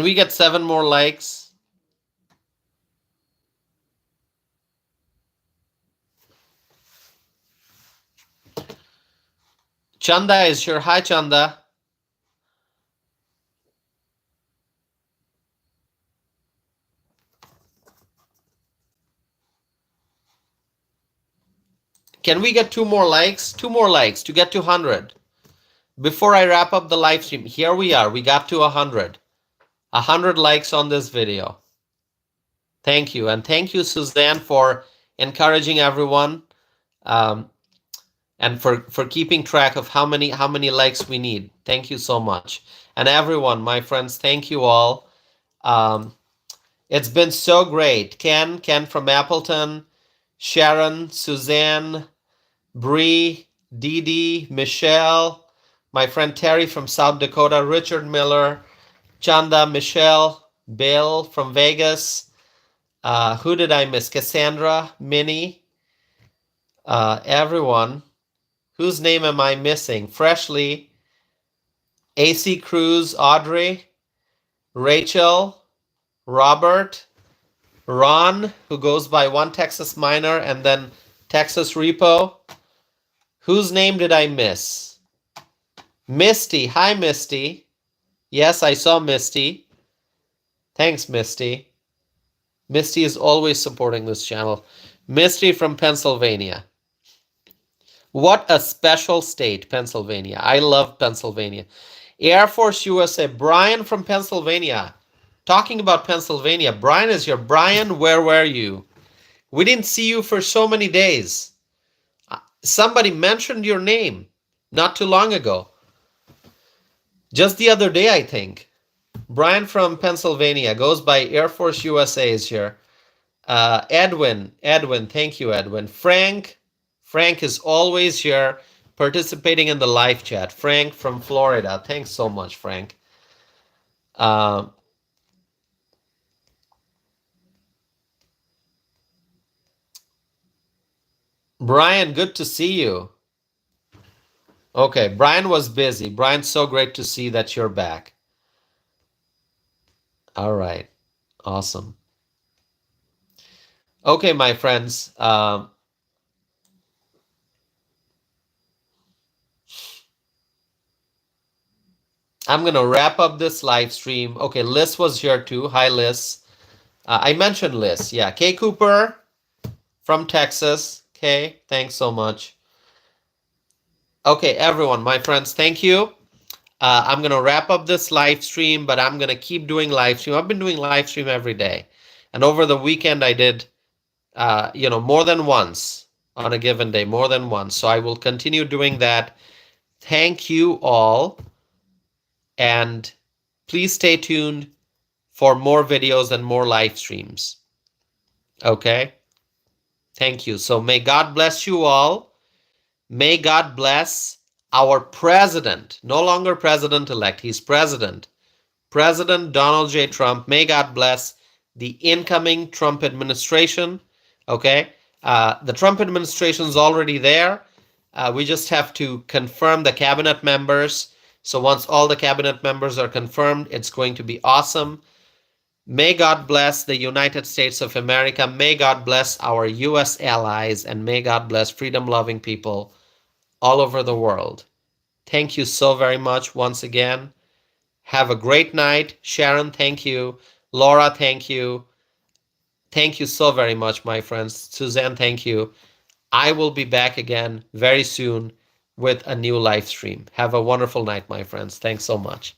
we get 7 more likes? Chanda is here. Hi, Chanda. Can we get 2 more likes? 2 more likes to get to 100. Before I wrap up the live stream, here we are. We got to 100. 100 likes on this video. Thank you. And thank you, Suzanne, for encouraging everyone and for keeping track of how many likes we need. Thank you so much. And everyone, my friends, thank you all. It's been so great. Ken from Appleton, Sharon, Suzanne, Bree, Didi, Michelle, my friend Terry from South Dakota, Richard Miller, Chanda, Michelle, Bill from Vegas. Who did I miss? Cassandra, Minnie, everyone. Whose name am I missing? Freshly, AC Cruz, Audrey, Rachel, Robert, Ron, who goes by One Texas Miner and then Texas Repo. Whose name did I miss? Misty. Hi, Misty. Yes, I saw Misty. Thanks, Misty. Misty is always supporting this channel. Misty from Pennsylvania. What a special state, Pennsylvania. I love Pennsylvania. Air Force USA. Brian from Pennsylvania. Talking about Pennsylvania. Brian is here. Brian, where were you? We didn't see you for so many days. Somebody mentioned your name not too long ago. Just the other day, I think. Brian from Pennsylvania goes by Air Force USA is here. Edwin, thank you, Edwin. Frank is always here participating in the live chat. Frank from Florida. Thanks so much, Frank. Brian, good to see you. Okay, Brian was busy. Brian, so great to see that you're back. All right, awesome. Okay, my friends. I'm going to wrap up this live stream. Okay, Liz was here too. Hi, Liz. I mentioned Liz. Yeah, Kay Cooper from Texas. Kay, thanks so much. Okay, everyone, my friends, thank you. I'm going to wrap up this live stream, but I'm going to keep doing live stream. I've been doing live stream every day. And over the weekend, I did, more than once on a given day, more than once. So I will continue doing that. Thank you all. And please stay tuned for more videos and more live streams. Okay? Thank you. So may God bless you all. May God bless our president, no longer president-elect, he's president. President Donald J. Trump. May God bless the incoming Trump administration. Okay? The Trump administration is already there. We just have to confirm the cabinet members. So once all the cabinet members are confirmed, it's going to be awesome. May God bless the United States of America. May God bless our U.S. allies, and may God bless freedom-loving people all over the world. Thank you so very much once again. Have a great night. Sharon, thank you. Laura, thank you. Thank you so very much, my friends. Suzanne, thank you. I will be back again very soon with a new live stream. Have a wonderful night, my friends. Thanks so much.